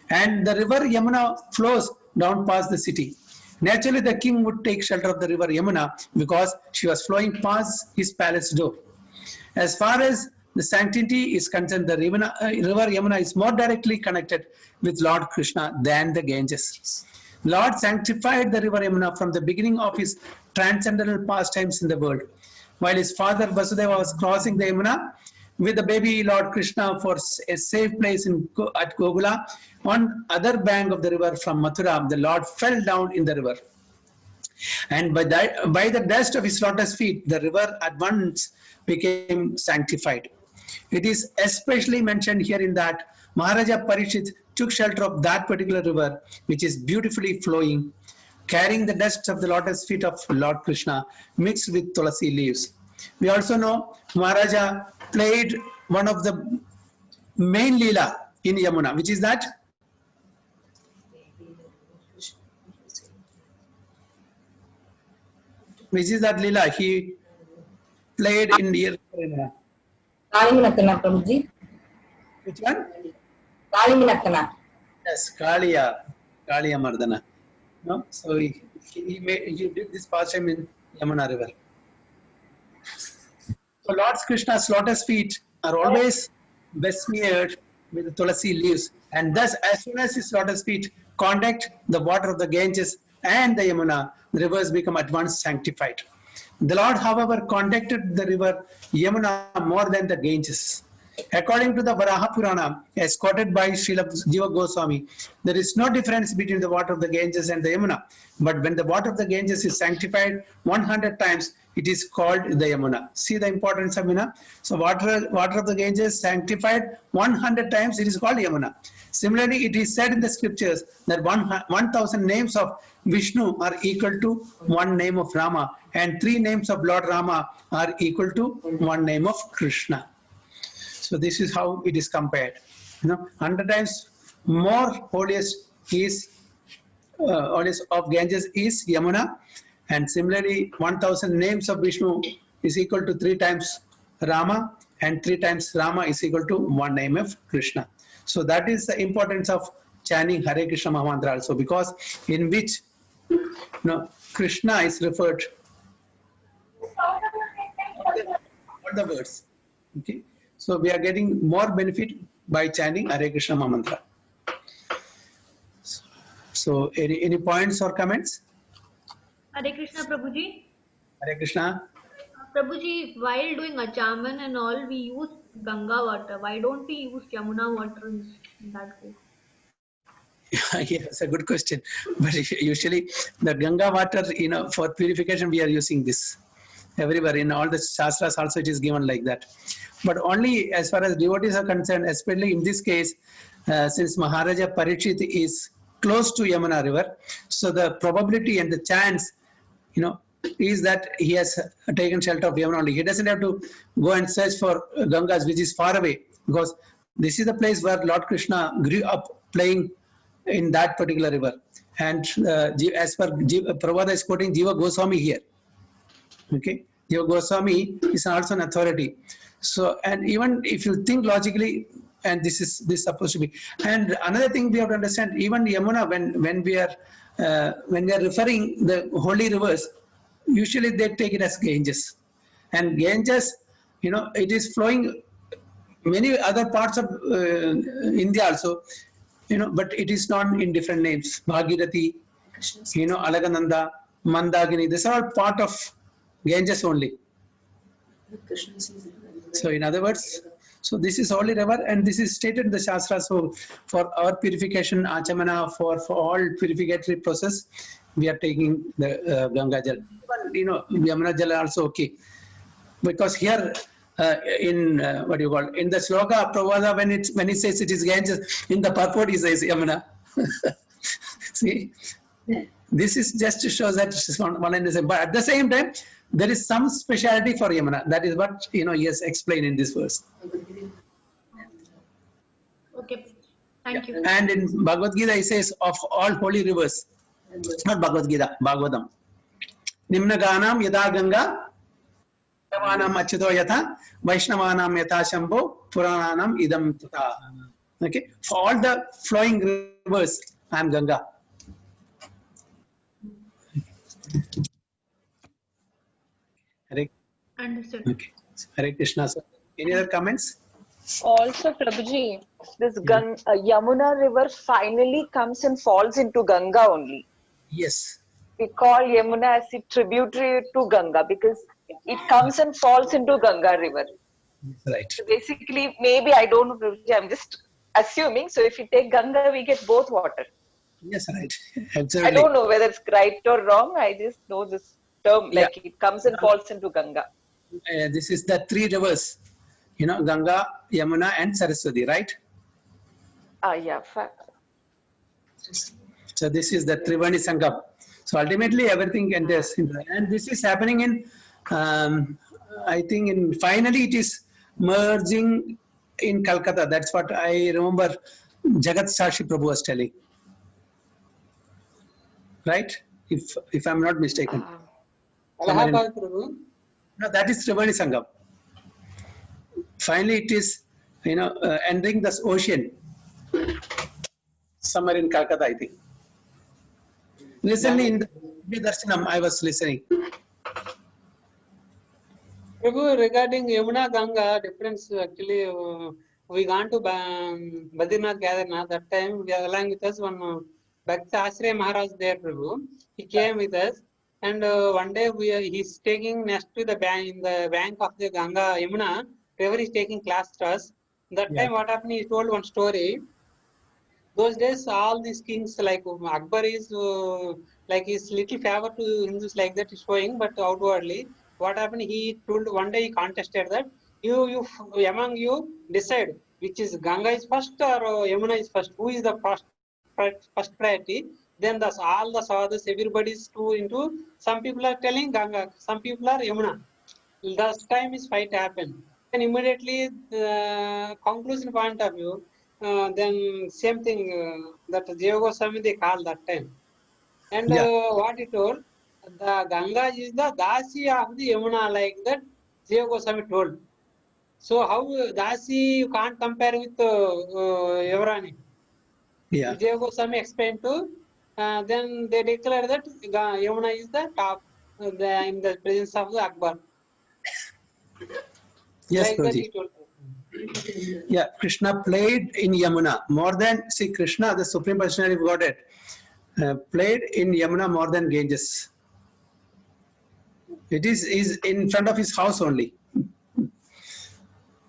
And the river Yamuna flows down past the city. Naturally, the king would take shelter of the river Yamuna because she was flowing past his palace door. As far as the sanctity is concerned, the river Yamuna is more directly connected with Lord Krishna than the Ganges. Lord sanctified the river Yamuna from the beginning of his transcendental pastimes in the world. While his father Vasudeva was crossing the Yamuna with the baby Lord Krishna for a safe place at Gokula, on other bank of the river from Mathura, the Lord fell down in the river. And by the dust of his lotus feet, the river at once became sanctified. It is especially mentioned here in that Maharaja Parikshit took shelter of that particular river, which is beautifully flowing, carrying the dust of the lotus feet of Lord Krishna mixed with tulasi leaves. We also know Maharaja played one of the main Leela in Yamuna, which is that? Which is that Leela he played in the Yamuna. Kaliminakana, Prabhuji. Which one? Kaliminakana. Yes, Kaliya Mardana. No? So he did this pastime in Yamuna river. So Lord Krishna's lotus feet are always besmeared with tulasi leaves, and thus as soon as his lotus feet contact the water of the Ganges and the Yamuna, the rivers become at once sanctified. The Lord, however, contacted the river Yamuna more than the Ganges. According to the Varaha Purana, as quoted by Srila Jiva Goswami, there is no difference between the water of the Ganges and the Yamuna. But when the water of the Ganges is sanctified 100 times, it is called the Yamuna. See the importance of Yamuna. So water of the Ganges sanctified 100 times, it is called Yamuna. Similarly, it is said in the scriptures that 1,000 names of Vishnu are equal to one name of Rama, and 3 names of Lord Rama are equal to one name of Krishna. So this is how it is compared. 100 times more holiest of Ganges is Yamuna, and similarly 1,000 names of Vishnu is equal to 3 times Rama, and 3 times Rama is equal to 1 name of Krishna. So that is the importance of chanting Hare Krishna Mahamantra also, because in which Krishna is referred all the words. Okay, so we are getting more benefit by chanting Hare Krishna Mahamantra. So any points or comments? Hare Krishna, Prabhuji. Hare Krishna. Prabhuji, while doing Achaman and all, we use Ganga water. Why don't we use Yamuna water in that case? Yeah, it's a good question. But usually the Ganga water, for purification, we are using this. Everywhere in all the Shastras also it is given like that. But only as far as devotees are concerned, especially in this case, since Maharaja Parikshit is close to Yamuna river, so the probability and the chance, is that he has taken shelter of Yamuna only. He doesn't have to go and search for Gangas, which is far away, because this is the place where Lord Krishna grew up playing in that particular river. And as per Prabhupada is quoting Jiva Goswami here. Okay, Jiva Goswami is also an authority. So, and even if you think logically, and this is supposed to be. And another thing we have to understand, even Yamuna, when we are referring the holy rivers, usually they take it as Ganges. And Ganges, it is flowing many other parts of India also, but it is not in different names. Bhagirathi, Alagananda, Mandagini, these are all part of Ganges only. So in other words, so this is holy river, and this is stated in the Shastra. So for our purification, Achamana, for all purificatory process, we are taking the Ganga Jal. Yamuna Jal also okay. Because here in in the Shloka, Prabhupada, when he says it is Ganges, in the purport he says Yamuna. See, this is just to show that it's one and the same. But at the same time, there is some speciality for Yamuna. That is what he has explained in this verse. Okay, thank you. And in Bhagavad Gita, he says of all holy rivers, not Bhagavad Gita, Bhagavatam. Nimna Ganam Yada Ganga, Vaishnavanam Achyuto Yatha, Vaishnavanam Yatha Shambho, Purananam Idam Tata. Okay, for all the flowing rivers, I am Ganga. Understood. Okay. Hare Krishna. Sir. Any other comments? Also, Prabhuji, this Yamuna river finally comes and falls into Ganga only. Yes. We call Yamuna as a tributary to Ganga because it comes and falls into Ganga river. Right. So basically, maybe I don't know, Prabhuji, I'm just assuming. So if you take Ganga, we get both water. Yes, right. Absolutely. I don't know whether it's right or wrong. I just know this term, like it comes and falls into Ganga. This is the 3 rivers, Ganga, Yamuna and Saraswati, right? Yeah. So this is the Triveni Sangam. So ultimately everything enters into that. And this is happening in, I think finally it is merging in Calcutta. That's what I remember Jagat Sashi Prabhu was telling. Right? If I'm not mistaken. Allahabad Prabhu. No, that is Triveni Sangam. Finally, it is, entering this ocean somewhere in Calcutta, I think. Recently in the Darshanam, I was listening. Prabhu, regarding Yamuna Ganga, difference actually, we gone to Badrinath Kedarnath. That time, we are along with us one Bhakta Ashray Maharaj there, Prabhu. He came with us. And one day he's taking next to the bank, in the bank of the Ganga Yamuna, river is taking class to us. That time what happened, he told one story. Those days all these kings like Akbar is like his little favor to Hindus like that is showing, but outwardly what happened, he told one day he contested that you among you decide which is Ganga is first or Yamuna is first, who is the first priority. Then all the sadhus, everybody is two into. Some people are telling Ganga, some people are Yamuna. That time is fight happened. And immediately, conclusion point of view, then same thing that Jiva Goswami they call that time. And what he told, the Ganga is the Dasi of the Yamuna, like that Jiva Goswami told. So how Dasi you can't compare with Yavrani. Yeah. Vijay Goswami explained to, then they declare that Yamuna is the top in the presence of the Akbar. Yes, Like that Prabhuji. he told. Yeah, Krishna played in Yamuna more than, see, Krishna, the Supreme Personality of Godhead, played in Yamuna more than Ganges. It is in front of his house only.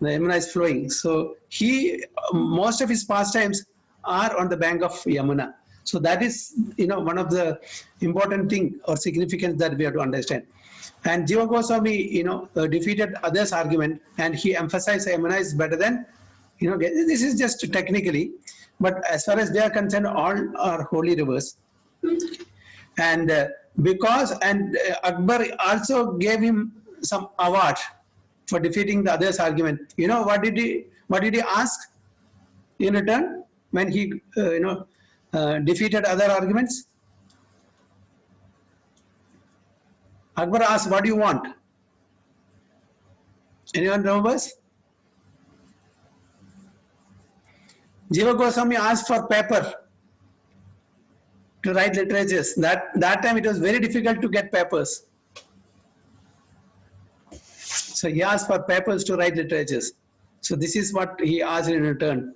The Yamuna is flowing. So most of his pastimes are on the bank of Yamuna. So that is, one of the important thing or significance that we have to understand. And Jiva Goswami, defeated others' argument, and he emphasized Yamuna is better than, this is just technically, but as far as they are concerned, all are holy rivers. And Akbar also gave him some award for defeating the others' argument. What did he ask in return when he defeated other arguments? Akbar asked, what do you want? Anyone remembers? Jiva Goswami asked for paper to write literatures. That time it was very difficult to get papers. So he asked for papers to write literatures. So this is what he asked in return.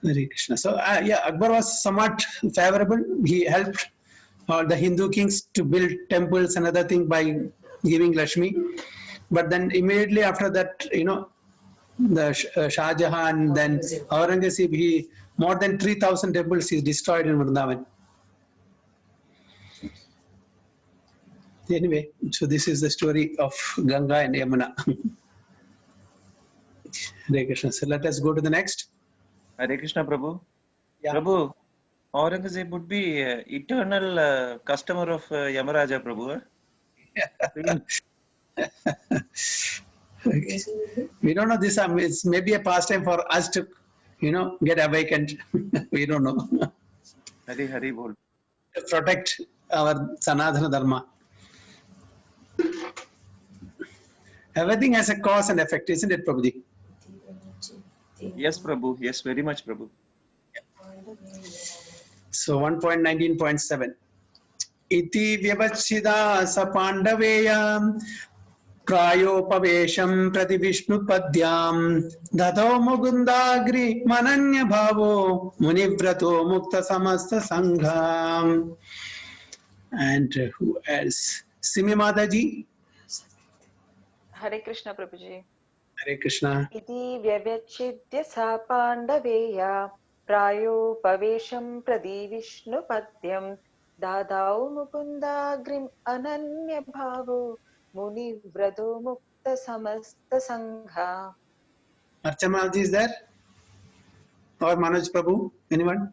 Hare Krishna. So Akbar was somewhat favorable. He helped the Hindu kings to build temples and other things by giving Lakshmi. But then immediately after that, the Shah Jahan, then Aurangzeb, more than 3,000 temples he destroyed in Vrindavan. Anyway, so this is the story of Ganga and Yamuna. Hare Krishna. So let us go to the next. Hare Krishna, Prabhu. Yeah. Prabhu, Aurangzeb would be eternal customer of Yamaraja, Prabhu. Okay. We don't know this. It's maybe a pastime for us to, get awakened. We don't know. Hari Hari Bol. To protect our Sanatana Dharma. Everything has a cause and effect, isn't it, Prabhuji? Yes, Prabhu. Yes, very much, Prabhu. So 1.19.7. Iti vyavachida sa pandaveyam prayopavesham prati vishnu padyam dadho mugundagri mananya bhavo munivrato mukta samasta sangham. And who else? Simi Mataji. Hare Krishna, Prabhuji. Hare Krishna. Iti vyavachidya sa pandaveya prayopavesham pradi vishnu padyam dadau mukundagrim ananya bhavo muni vrado mukta samasta sangha. Archana is there? Or Manoj Prabhu? Anyone?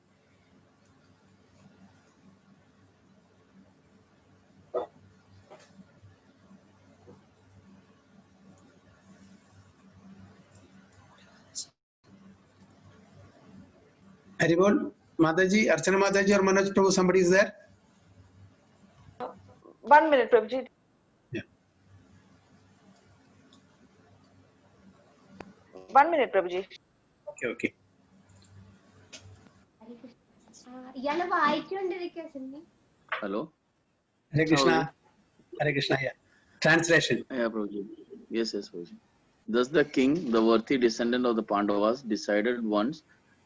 Haribol, Mataji, Archana Mataji or Manoj Prabhu, somebody is there? 1 minute, Prabhuji. Yeah. 1 minute, Prabhuji. Okay. Hello. Hare Krishna. Hare Krishna, yeah. Translation. Yeah, Prabhuji. Yes, Prabhuji. Thus the king, the worthy descendant of the Pandavas, decided once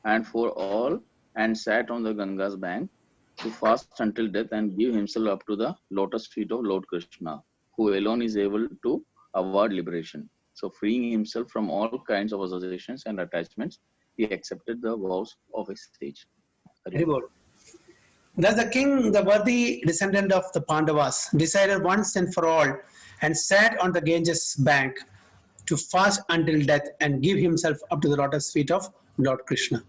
and for all and sat on the Ganga's bank to fast until death and give himself up to the lotus feet of Lord Krishna, who alone is able to award liberation. So freeing himself from all kinds of associations and attachments, he accepted the vows of his sage. Haribol. Thus the king, the worthy descendant of the Pandavas, decided once and for all and sat on the Ganges bank to fast until death and give himself up to the lotus feet of Lord Krishna,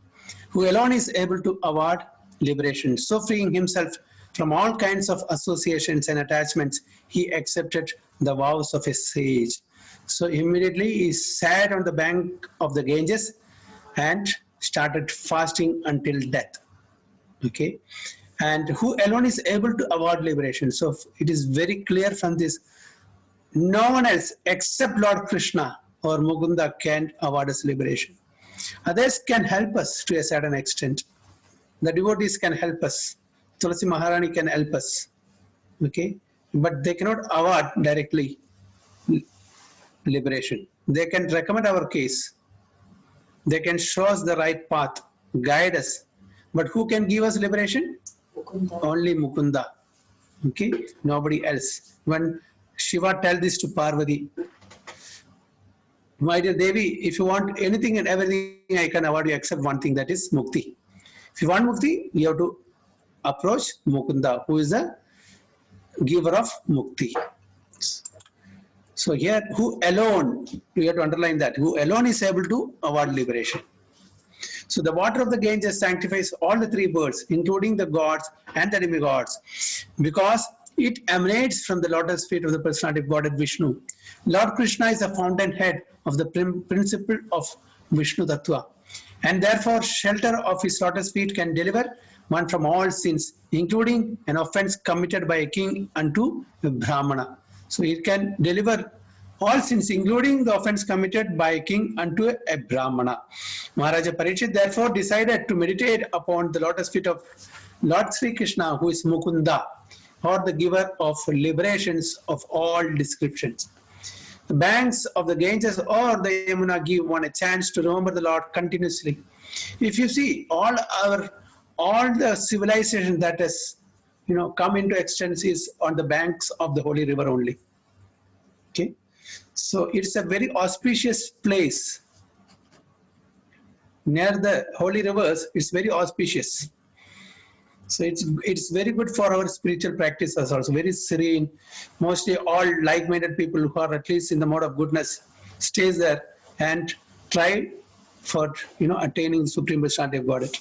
who alone is able to award liberation. So freeing himself from all kinds of associations and attachments, he accepted the vows of his sage. So immediately he sat on the bank of the Ganges and started fasting until death. Okay. And who alone is able to award liberation. So it is very clear from this no one else except Lord Krishna or Mukunda can award us liberation. Others can help us to a certain extent. The devotees can help us. Tulasi Maharani can help us. Okay? But they cannot award directly liberation. They can recommend our case. They can show us the right path, guide us. But who can give us liberation? Mukunda. Only Mukunda. Okay? Nobody else. When Shiva tells this to Parvati, my dear Devi, if you want anything and everything, I can award you except one thing, that is Mukti. If you want Mukti, you have to approach Mukunda, who is the giver of Mukti. So here, who alone, you have to underline that, who alone is able to award liberation. So the water of the Ganges sanctifies all the three birds, including the gods and the demigods, because it emanates from the lotus feet of the personality of Godhead Vishnu. Lord Krishna is the fountainhead of the principle of Vishnu Tattva, and therefore shelter of his lotus feet can deliver one from all sins, including an offense committed by a king unto a Brahmana. So it can deliver all sins, including the offense committed by a king unto a Brahmana. Maharaja Parikshit therefore decided to meditate upon the lotus feet of Lord Sri Krishna, who is Mukunda, or the giver of liberations of all descriptions. The banks of the Ganges or the Yamuna give one a chance to remember the Lord continuously. If you see all the civilization that has come into existence is on the banks of the holy river only. Okay, so it's a very auspicious place near the holy rivers. It's very auspicious. So it's very good for our spiritual practices also, very serene. Mostly all like-minded people who are at least in the mode of goodness stays there and try for attaining the supreme personality of Godhead.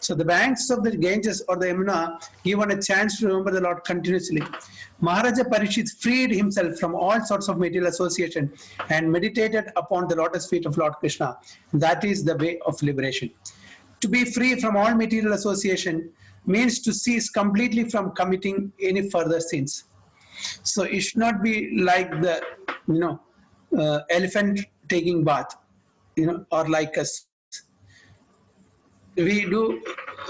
So the banks of the Ganges or the Yamuna give one a chance to remember the Lord continuously. Maharaja Parikshit freed himself from all sorts of material association and meditated upon the lotus feet of Lord Krishna. That is the way of liberation. To be free from all material association means to cease completely from committing any further sins. So it should not be like the elephant taking bath, or like us. We do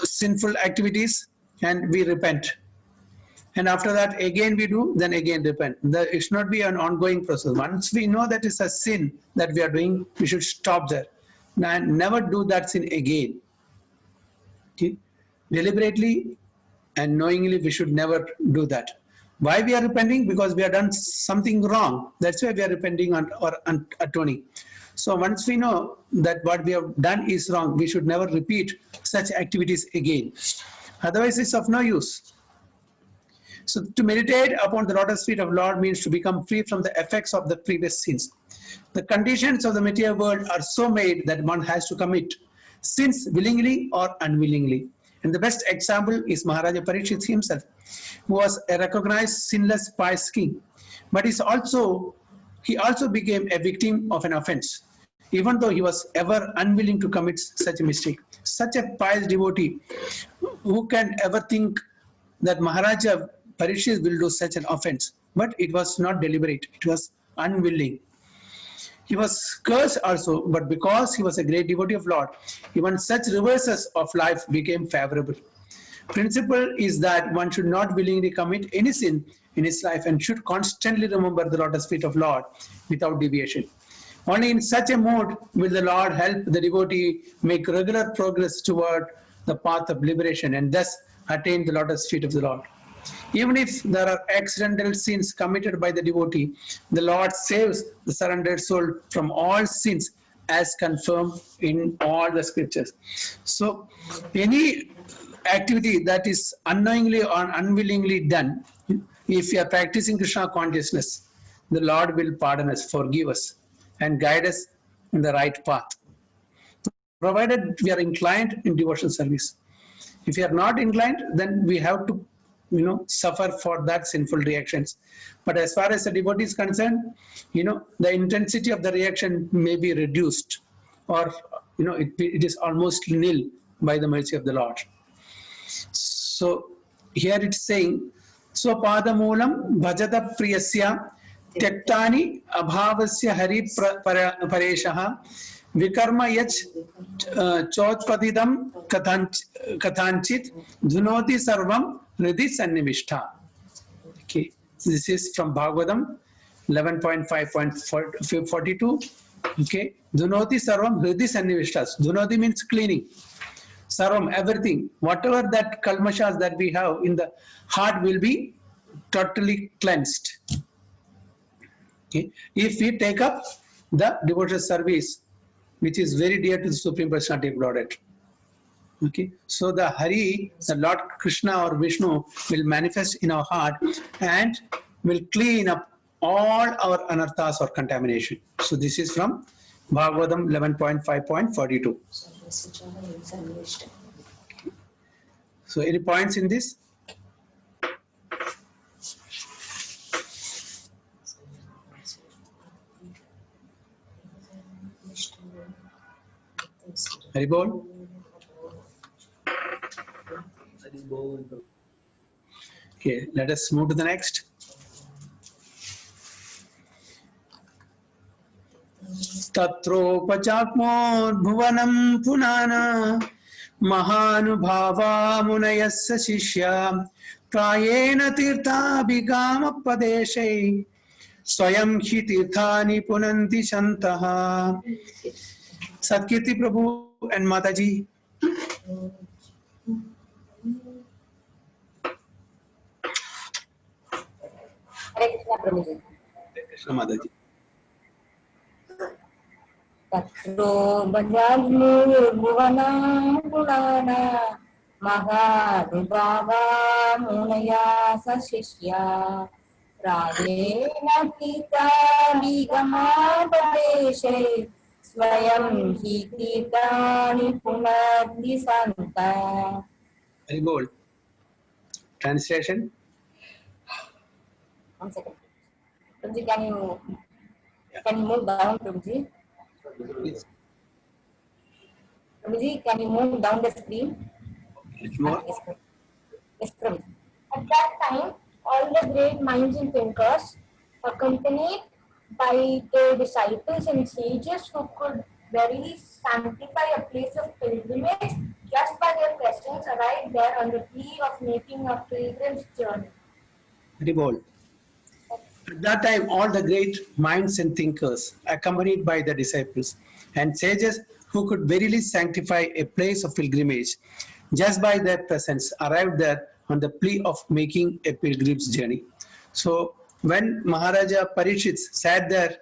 sinful activities and we repent, and after that again we do, then again repent. It should not be an ongoing process. Once we know that it's a sin that we are doing, we should stop there and never do that sin again. Okay? Deliberately and knowingly we should never do that. Why we are repenting? Because we have done something wrong. That's why we are repenting or atoning. So once we know that what we have done is wrong, we should never repeat such activities again. Otherwise it's of no use. So to meditate upon the lotus feet of Lord means to become free from the effects of the previous sins. The conditions of the material world are so made that one has to commit sins willingly or unwillingly. And the best example is Maharaja Parikshit himself, who was a recognized sinless pious king. But he also became a victim of an offense, even though he was ever unwilling to commit such a mistake. Such a pious devotee, who can ever think that Maharaja Parikshit will do such an offense? But it was not deliberate, it was unwilling. He was cursed also, but because he was a great devotee of Lord, even such reverses of life became favorable. Principle is that one should not willingly commit any sin in his life and should constantly remember the lotus feet of Lord without deviation. Only in such a mode will the Lord help the devotee make regular progress toward the path of liberation and thus attain the lotus feet of the Lord. Even if there are accidental sins committed by the devotee, the Lord saves the surrendered soul from all sins as confirmed in all the scriptures. So any activity that is unknowingly or unwillingly done, if we are practicing Krishna consciousness, the Lord will pardon us, forgive us, and guide us in the right path, provided we are inclined in devotional service. If we are not inclined, then we have to suffer for that sinful reactions. But as far as the devotee is concerned, the intensity of the reaction may be reduced, or it is almost nil by the mercy of the Lord. So here it's saying, so padamulam bhajata priyasya त्यक्तानि अभावस्य Hari परेशः विकर्म यच चोत्पतितं कथांचित धुनोति सर्वं हृदि सन्निविष्टा. Okay, this is from Bhagavatam 11.5.42. Okay, dhunoti sarvam hridi sannivishtas. Dhunoti means cleaning. Sarvam, everything, whatever that kalmashas that we have in the heart will be totally cleansed. Okay, if we take up the devotional service, which is very dear to the Supreme Personality of Godhead. Okay, so the Hari, the Lord Krishna or Vishnu will manifest in our heart and will clean up all our anarthas or contamination. So this is from Bhagavatam 11.5.42. So any points in this? Haribol? Okay, let us move to the next. तत्रोपचाक्मोद्भुवनं Punhana महानुभावा मुनयस्य शिष्या प्रायेण तीर्थाभिगामपदेशै स्वयं हि तीर्थानि पुनन्ति सन्तः. Satkirti Prabhu and Mataji. Hare Krishna Prabhuji. Hare Krishna Mataji. तत्रो बजाग्मुर्भुवना पुराणा महानुभावा मुनया सशिष्या प्रायेण तीर्थाभिगमापदेशे स्वयं हि तीर्थानि पुनन्ति सन्तः. Very good. Translation. One second. Prabhuji, can you move down, Prabhuji? Please. Prabhuji, can you move down the screen? Little more. Yes, Prabhuji. At that time, all the great minds and thinkers, accompanied by their disciples and sages who could verily sanctify a place of pilgrimage, just by their presence arrived there on the plea of making a pilgrim's journey. Very bold. At that time, all the great minds and thinkers, accompanied by the disciples and sages who could verily sanctify a place of pilgrimage, just by their presence, arrived there on the plea of making a pilgrim's journey. So, when Maharaja Parikshit sat there,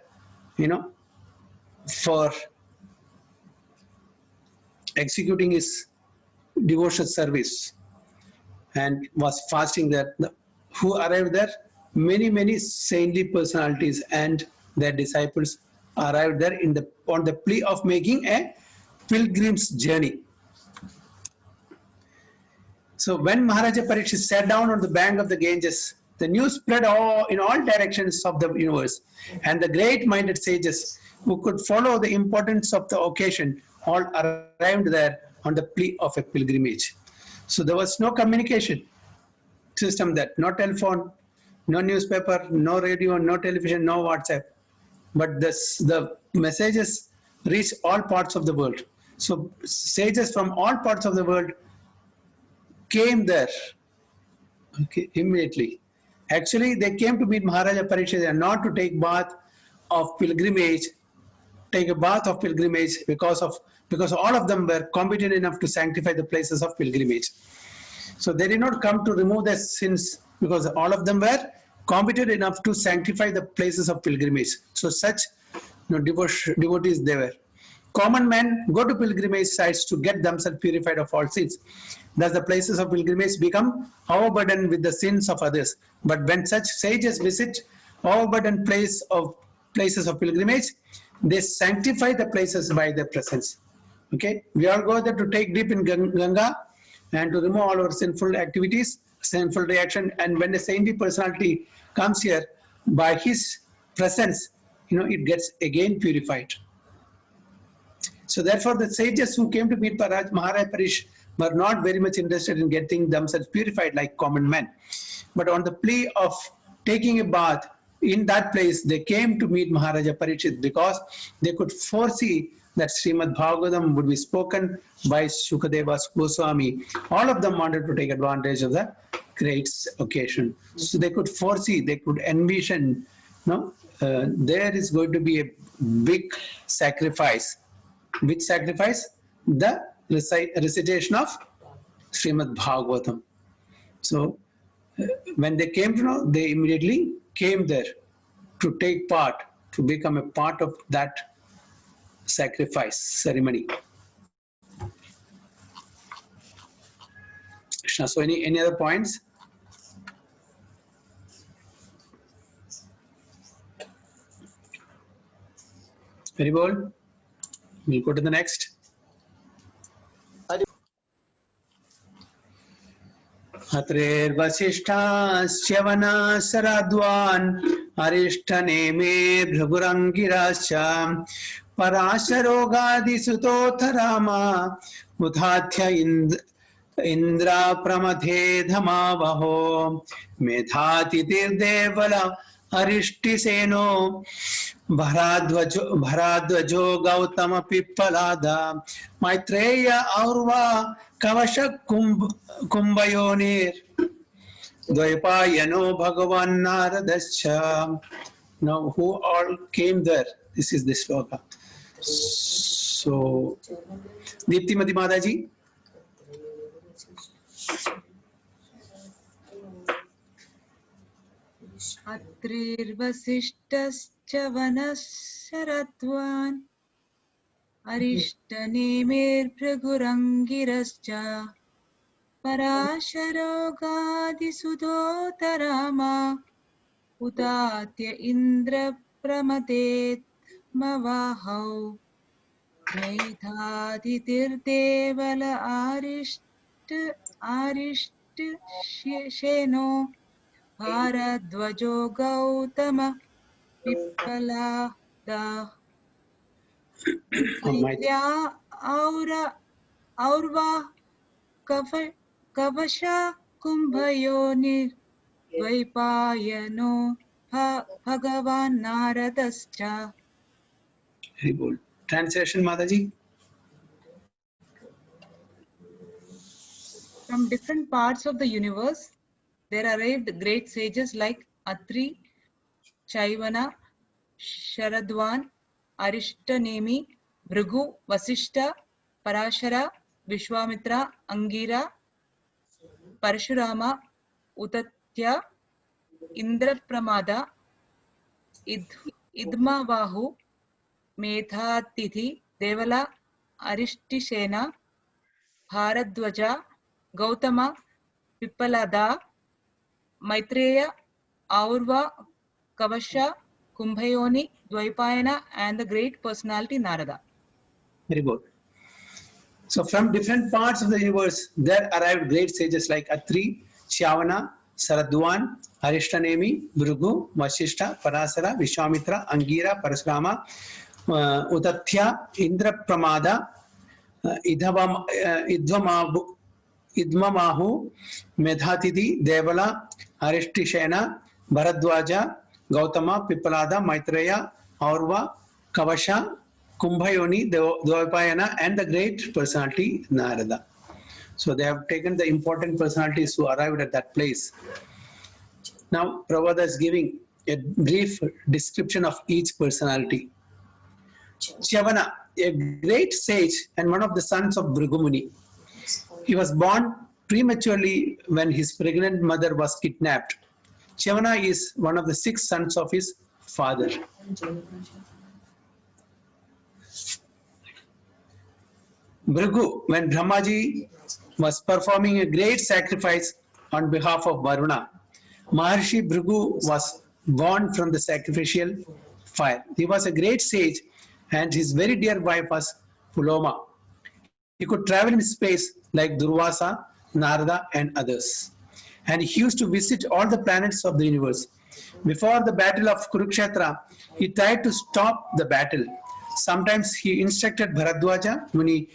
for executing his devotional service and was fasting there, who arrived there? Many saintly personalities and their disciples arrived there on the plea of making a pilgrim's journey. So when Maharaja Parikshit sat down on the bank of the Ganges, the news spread in all directions of the universe, and the great-minded sages who could follow the importance of the occasion all arrived there on the plea of a pilgrimage. So there was no communication system there, no telephone, no newspaper, no radio, no television, no WhatsApp. But the messages reached all parts of the world. So sages from all parts of the world came there immediately. Actually, they came to meet Maharaja Parikshit and not to take bath of pilgrimage, because all of them were competent enough to sanctify the places of pilgrimage. So they did not come to remove their sins, because all of them were competent enough to sanctify the places of pilgrimage. So such devotees they were. Common men go to pilgrimage sites to get themselves purified of all sins. Thus the places of pilgrimage become overburdened with the sins of others. But when such sages visit overburdened places of pilgrimage, they sanctify the places by their presence. Okay, we all go there to take dip in Ganga and to remove all our sinful activities, sinful reaction. And when a saintly personality comes here, by his presence, it gets again purified. So therefore, the sages who came to meet Maharaja Parikshit were not very much interested in getting themselves purified like common men. But on the plea of taking a bath in that place, they came to meet Maharaja Parikshit because they could foresee that Srimad Bhagavatam would be spoken by Shukadeva Goswami. All of them wanted to take advantage of the great occasion. So they could foresee, they could envision, there is going to be a big sacrifice. Which sacrifice? The recitation of Srimad Bhagavatam. So when they came to know, they immediately came there to take part, to become a part of that sacrifice ceremony. Krishna, so any other points? Very well. We'll go to the next. Atrevasishtasya vanasaradvan arishtaneeme bhragurangirascha parasharogadi sutotharama uthathya indra pramadhe dhamavaho medhati tirdevala arishtiseno Bharadwajo Gautama Pippalada Maitreya Aurva Kavasha Kumbhayonir Dvaipayano Bhagavan Naradascha. Now, who all came there? This is the sloka. So, Deeptimati Mataji. Atrirvasishtascha vanasaradvan arishtanemir pragurangirascha parasharogadi sudhotarama utatya indra pramatet mavahau meithaditirdevala arishthesheno Bharadwajo Gautama Pippalada Maitreya Aurva Kavasha Kumbhayonir Dvaipayano Bhagavan Naradascha. Very good. Translation, Mataji. From different parts of the universe, there arrived great sages like Atri, Chaivana, Sharadvan, Arishtanemi, Bhrigu, Vasishta, Parashara, Vishwamitra, Angira, Parashurama, Utatya, Indrapramada, Idmavahu, Medhatithi, Devala, Arishtishena, Bharadwaja, Gautama, Pippalada, Maitreya, Aurva, Kavasha, Kumbhayoni, Dvaipayana, and the great personality Narada. Very good. So from different parts of the universe, there arrived great sages like Atri, Chavana, Saradwan, Arishtanemi, Bhrigu, Vasishta, Parasara, Vishwamitra, Angira, Parashurama, Utatya, Indrapramada, Idmamahu, Medhatiti, Devala, Aristishena, Bharadwaja, Gautama, Pippalada, Maitreya, Aurva, Kavasha, Kumbhayoni, Dvaipayana, and the great personality Narada. So they have taken the important personalities who arrived at that place. Now Prabhupada is giving a brief description of each personality. Chavana, a great sage and one of the sons of Bhrigu Muni. He was born prematurely when his pregnant mother was kidnapped. Chavana is one of the 6 sons of his father. Bhrigu, when Brahmaji was performing a great sacrifice on behalf of Varuna, Maharshi Bhrigu was born from the sacrificial fire. He was a great sage and his very dear wife was Puloma. He could travel in space like Durvasa, Narada and others. And he used to visit all the planets of the universe. Before the battle of Kurukshetra, he tried to stop the battle. Sometimes he instructed Bharadwaja Muni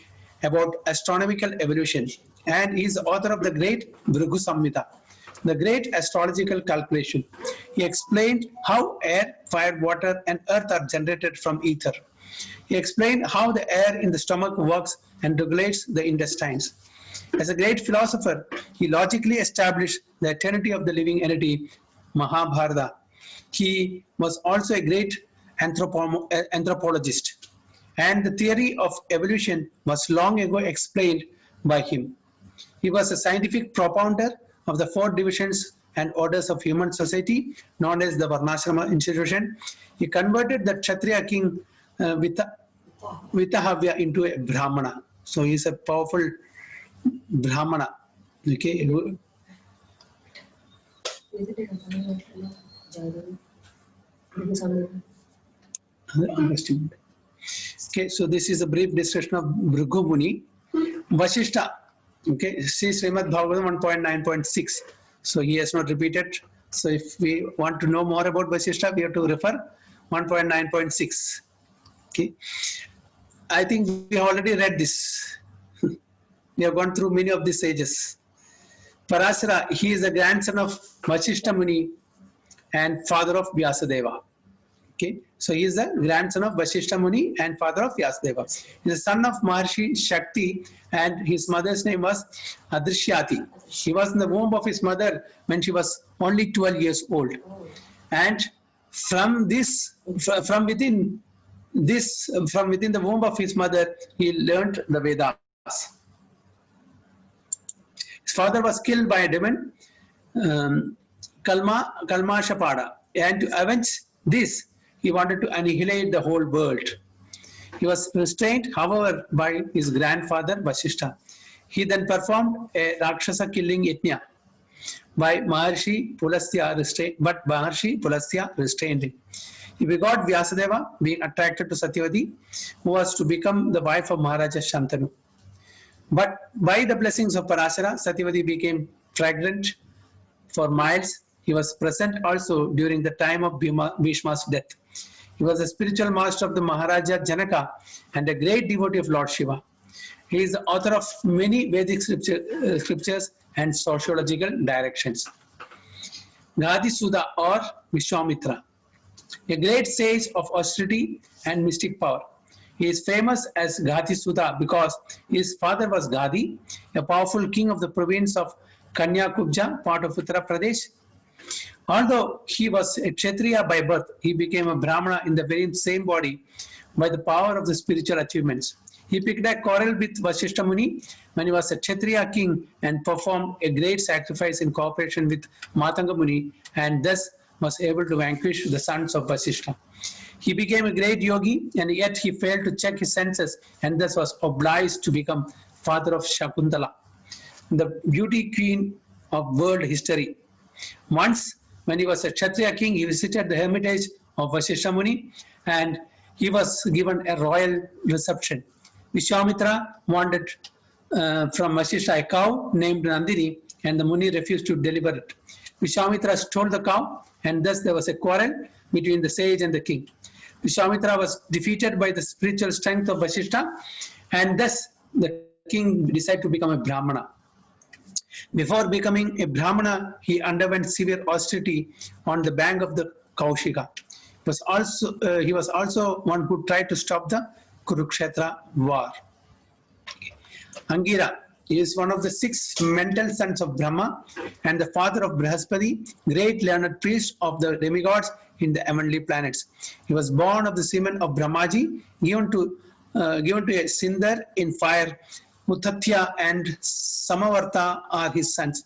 about astronomical evolution, and he is the author of the great Bhrigu Samhita. the great astrological calculation. He explained how air, fire, water, and earth are generated from ether. He explained how the air in the stomach works and regulates the intestines. As a great philosopher, he logically established the eternity of the living entity, Mahabharata. He was also a great anthropologist, and the theory of evolution was long ago explained by him. He was a scientific propounder of the 4 divisions and orders of human society known as the Varnashrama institution. He converted the Kshatriya king Vitahavya into a Brahmana. So he is a powerful Brahmana. Okay. Okay, so this is a brief discussion of Bhrigu Muni. Vasishtha, okay, see Srimad Bhagavatam 1.9.6. So he has not repeated. So if we want to know more about Vasishtha, we have to refer 1.9.6. Okay, I think we already read this. We have gone through many of these sages. Parasara, he is the grandson of Vasishtha Muni and father of Vyasadeva. Okay, so he is the grandson of Vasishtha Muni and father of Vyasadeva. He is the son of Maharshi Shakti, and his mother's name was Adrishyati. He was in the womb of his mother when she was only 12 years old. And from within the womb of his mother, he learned the Vedas. His father was killed by a demon, Kalmashapada, and to avenge this, he wanted to annihilate the whole world. He was restrained, however, by his grandfather Vasishtha. He then performed a Rakshasa killing yajna by Maharshi Pulastya, but Maharshi Pulastya restrained him. He begot Vyasadeva, being attracted to Satyavati, who was to become the wife of Maharaja Shantanu. But by the blessings of Parasara, Satyavati became pregnant for miles. He was present also during the time of Bhishma's death. He was a spiritual master of the Maharaja Janaka and a great devotee of Lord Shiva. He is the author of many Vedic scriptures and sociological directions. Ghati Sudha or Vishwamitra, a great sage of austerity and mystic power. He is famous as Ghati Sudha because his father was Ghadi, a powerful king of the province of Kanyakubja, part of Uttar Pradesh. Although he was a Kshatriya by birth, he became a Brahmana in the very same body by the power of the spiritual achievements. He picked a quarrel with Vasishtha Muni when he was a Kshatriya king and performed a great sacrifice in cooperation with Matanga Muni, and thus was able to vanquish the sons of Vasishtha. He became a great yogi, and yet he failed to check his senses and thus was obliged to become father of Shakuntala, the beauty queen of world history. Once, when he was a Kshatriya king, he visited the hermitage of Vasishtha Muni and he was given a royal reception. Vishwamitra wanted from Vasishtha a cow named Nandini, and the Muni refused to deliver it. Vishwamitra stole the cow, and thus there was a quarrel between the sage and the king. Vishwamitra was defeated by the spiritual strength of Vasishtha, and thus the king decided to become a Brahmana. Before becoming a Brahmana, he underwent severe austerity on the bank of the Kaushika. He was also one who tried to stop the Kurukshetra war. Angira is one of the 6 mental sons of Brahma and the father of Brihaspati, great learned priest of the demigods in the heavenly planets. He was born of the semen of Brahmaji, given to a Sindar in fire. Muttatya and Samavarta are his sons.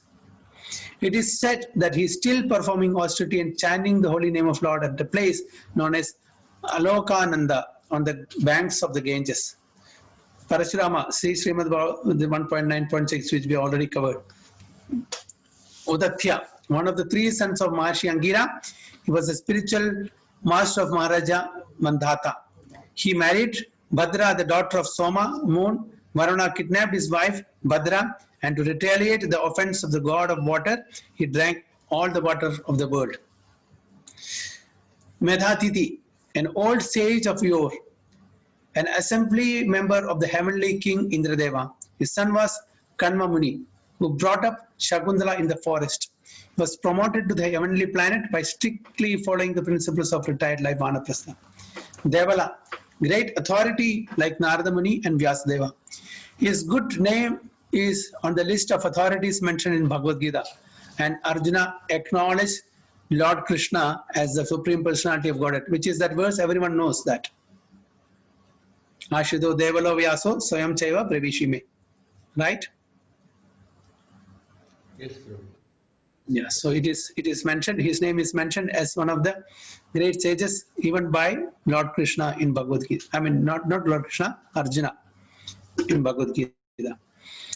It is said that he is still performing austerity and chanting the holy name of Lord at the place known as Alokananda on the banks of the Ganges. Parashurama, see Srimad Bhagavatam 1.9.6, which we already covered. Udatya, one of the 3 sons of Maharshi Angira, he was a spiritual master of Maharaja Mandhata. He married Bhadra, the daughter of Soma, moon. Varuna kidnapped his wife Bhadra, and to retaliate the offense of the god of water, he drank all the water of the world. Medhatiti, an old sage of yore, an assembly member of the heavenly king Indradeva. His son was Kanva Muni, who brought up Shakuntala in the forest. was promoted to the heavenly planet by strictly following the principles of retired life Vanaprastha. Devala, great authority like Narada Muni and Vyasadeva. His good name is on the list of authorities mentioned in Bhagavad Gita, and Arjuna acknowledged Lord Krishna as the Supreme Personality of Godhead, which is that verse everyone knows that. Ashido Devalo Vyaso Swayam Chaiva Pravishime. Right? Yes, Prabhu. Yeah, so it is mentioned, his name is mentioned as one of the great sages even by Lord Krishna in Bhagavad Gita. I mean, not Lord Krishna, Arjuna in Bhagavad Gita.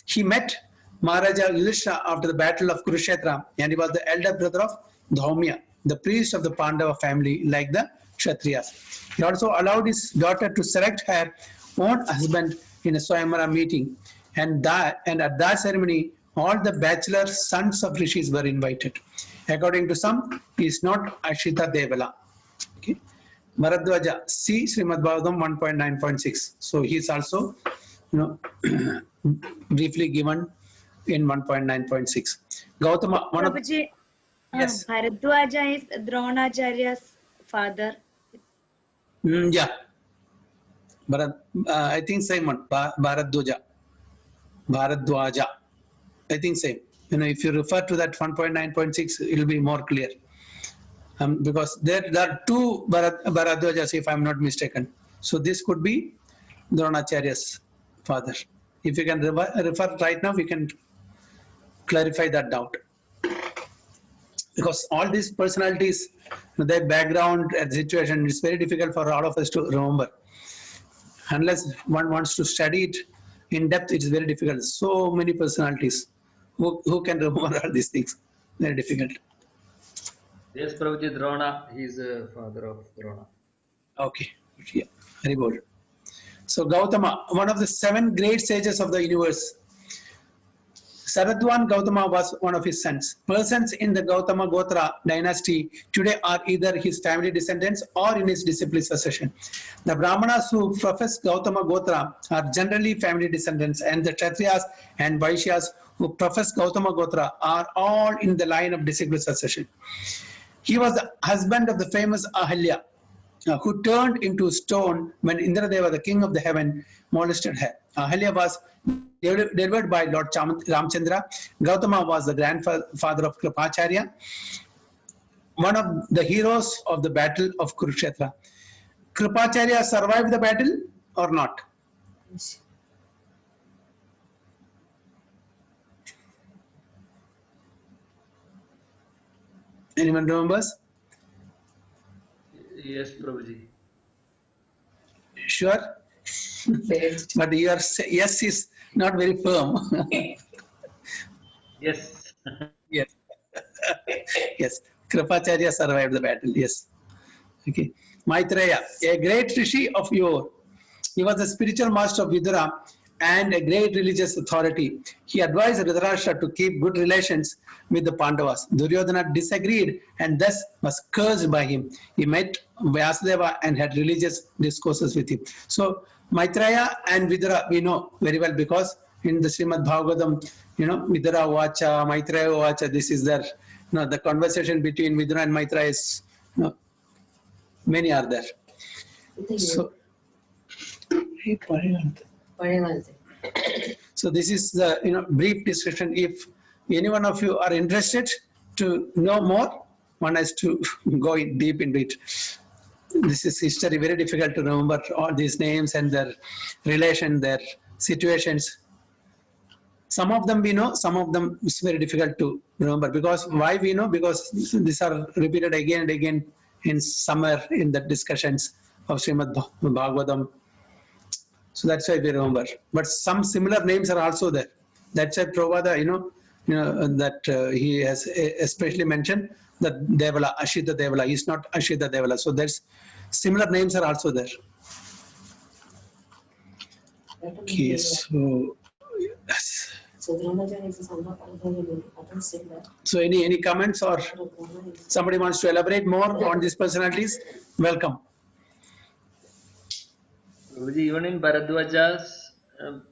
He met Maharaja Yudhishthira after the battle of Kurukshetra, and he was the elder brother of Dhaumya, the priest of the Pandava family, like the Kshatriyas. He also allowed his daughter to select her own husband in a Swayamvara meeting, and at that ceremony, all the bachelor sons of rishis were invited. According to some, he is not Ashita Devala. Okay. Bharadwaja, see Srimad Bhagavatam 1.9.6. So he is also, briefly given in 1.9.6. Gautama, one of Prabhuji, yes. Bharadwaja is Dronacharya's father. Yeah. I think same one. Bharadwaja. I think same. If you refer to that 1.9.6, it will be more clear. Because there are two Bharadwajas, if I'm not mistaken. So this could be Dronacharya's father. If you can refer right now, we can clarify that doubt. Because all these personalities, their background and situation, it's very difficult for all of us to remember. Unless one wants to study it in depth, it is very difficult. So many personalities. Who can remember all these things? Very difficult. Yes, Prabhuji, Drona, he is the father of Drona. Okay, yeah, very good. So Gautama, one of the 7 great sages of the universe. Saradwan Gautama was one of his sons. Persons in the Gautama Gotra dynasty today are either his family descendants or in his disciple succession. The Brahmanas who profess Gautama Gotra are generally family descendants, and the Kshatriyas and Vaishyas who profess Gautama Gotra are all in the line of disciple succession. He was the husband of the famous Ahalya, who turned into stone when Indradeva, the king of the heaven, molested her. Ahalya was delivered by Lord Ramchandra. Gautama was the grandfather of Kripacharya, one of the heroes of the battle of Kurukshetra. Kripacharya survived the battle or not? Anyone remembers? Yes, Prabhuji. Sure? But your yes is not very firm. Yes. Yes. Yes. Kripacharya survived the battle. Yes. Okay. Maitreya, a great rishi of yore. He was the spiritual master of Vidura and a great religious authority. He advised Dhritarashtra to keep good relations with the Pandavas. Duryodhana disagreed and thus was cursed by him. He met Vyasadeva and had religious discourses with him. So Maitreya and Vidura we know very well, because in the Srimad Bhagavatam, Vidura Vacha, Maitreya Vacha, this is their, the conversation between Vidura and Maitreya is, many are there. So, so this is the brief description. If any one of you are interested to know more, one has to go in deep into it. This is history, very difficult to remember all these names and their relation, their situations. Some of them we know, some of them it's very difficult to remember. Because why we know? Because these are repeated again and again in somewhere in the discussions of Srimad Bhagavatam. So that's why we remember. But some similar names are also there. That's why Prabhupada, that he has especially mentioned that Devala, Ashita Devala. He is not Ashita Devala. So there's similar names are also there. Okay, so yes. So any comments, or somebody wants to elaborate more on these personalities? Welcome. Even in Bharadwaja's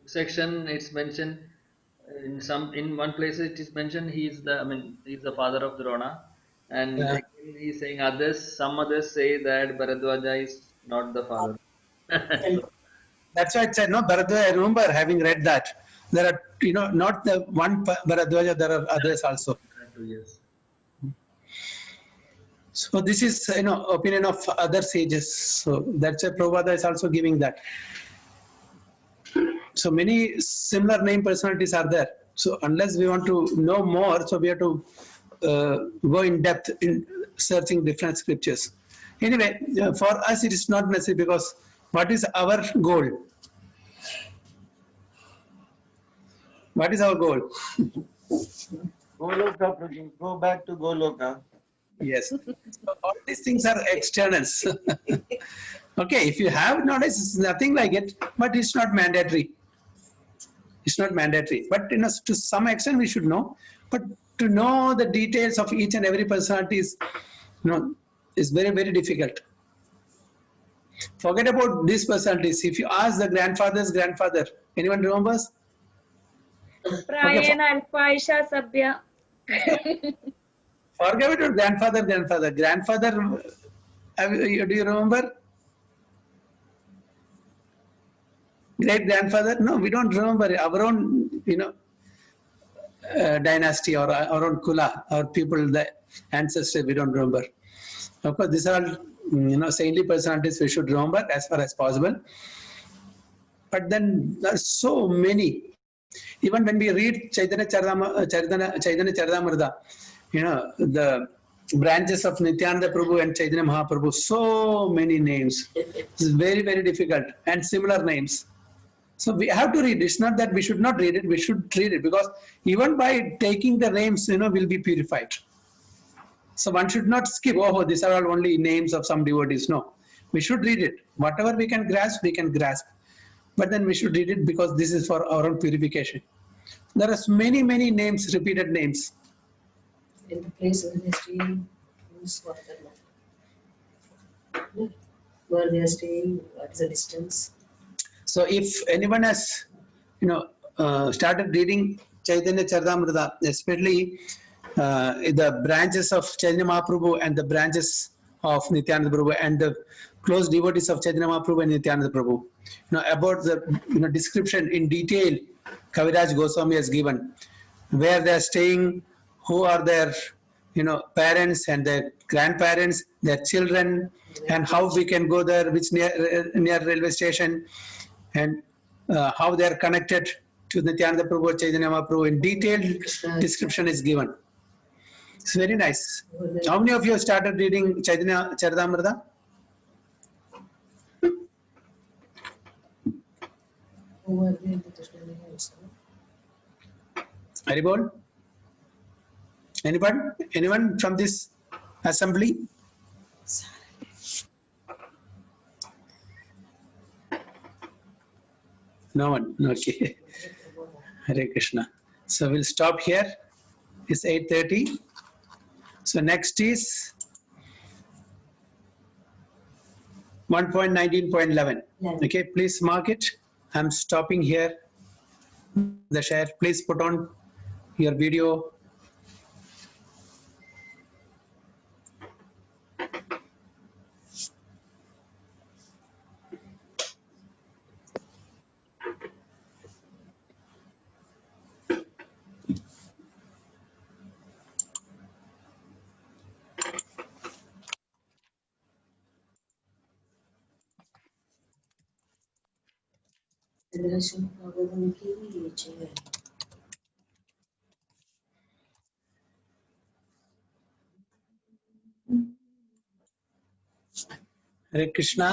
section, it's mentioned in one place it is mentioned he's the father of Drona, and Yeah. again he's saying some others say that Bharadwaja is not the father. So, That's why I said, no, Bharadwaja, I remember having read that. There are, not the one Bharadwaja, there are others also. 2 years. So this is, opinion of other sages. So that's why Prabhupada is also giving that. So many similar name personalities are there. So unless we want to know more, so we have to go in depth in searching different scriptures. Anyway, for us it is not necessary, because what is our goal? What is our goal? Goloka, Prabhu. Go back to Goloka. Yes. So all these things are externals. Okay, if you have knowledge, it's nothing like it, but it's not mandatory. It's not mandatory. But to some extent we should know. But to know the details of each and every personality is very, very difficult. Forget about these personalities. If you ask the grandfather's grandfather, anyone remembers? Prayena Alpaisha Sabya. Forget about grandfather. Grandfather, do you remember? Great grandfather? No, we don't remember our own, dynasty or our own kula, our people, the ancestors, we don't remember. Of course, these are all, saintly personalities we should remember as far as possible. But then there are so many. Even when we read Chaitanya Charitamrita, the branches of Nityananda Prabhu and Chaitanya Mahaprabhu, so many names. It's very, very difficult, and similar names. So we have to read. It's not that we should not read it. We should read it, because even by taking the names, we'll be purified. So one should not skip. Oh, these are all only names of some devotees. No, we should read it. Whatever we can grasp, we can grasp. But then we should read it, because this is for our own purification. There are many, many names, repeated names. In the place where they stay, where they are staying, what is the distance? So if anyone has, started reading Chaitanya Charitamrita, especially the branches of Chaitanya Mahaprabhu and the branches of Nityananda Prabhu and the close devotees of Chaitanya Mahaprabhu and Nityananda Prabhu, about the description in detail Kaviraj Goswami has given, where they are staying, who are their parents and their grandparents, their children, and how we can go there, which near railway station, and how they are connected to Nityananda Prabhu, Chaitanya Mahaprabhu. In detailed description is given. It's very nice. How many of you have started reading Chaitanya Charitamrita? Haribol? Anyone from this assembly? No one. Okay. Hare Krishna. So we'll stop here. It's 8:30. So next is 1.19.11. Okay, please mark it. I'm stopping here. The share. Please put on your video. Hare Krishna.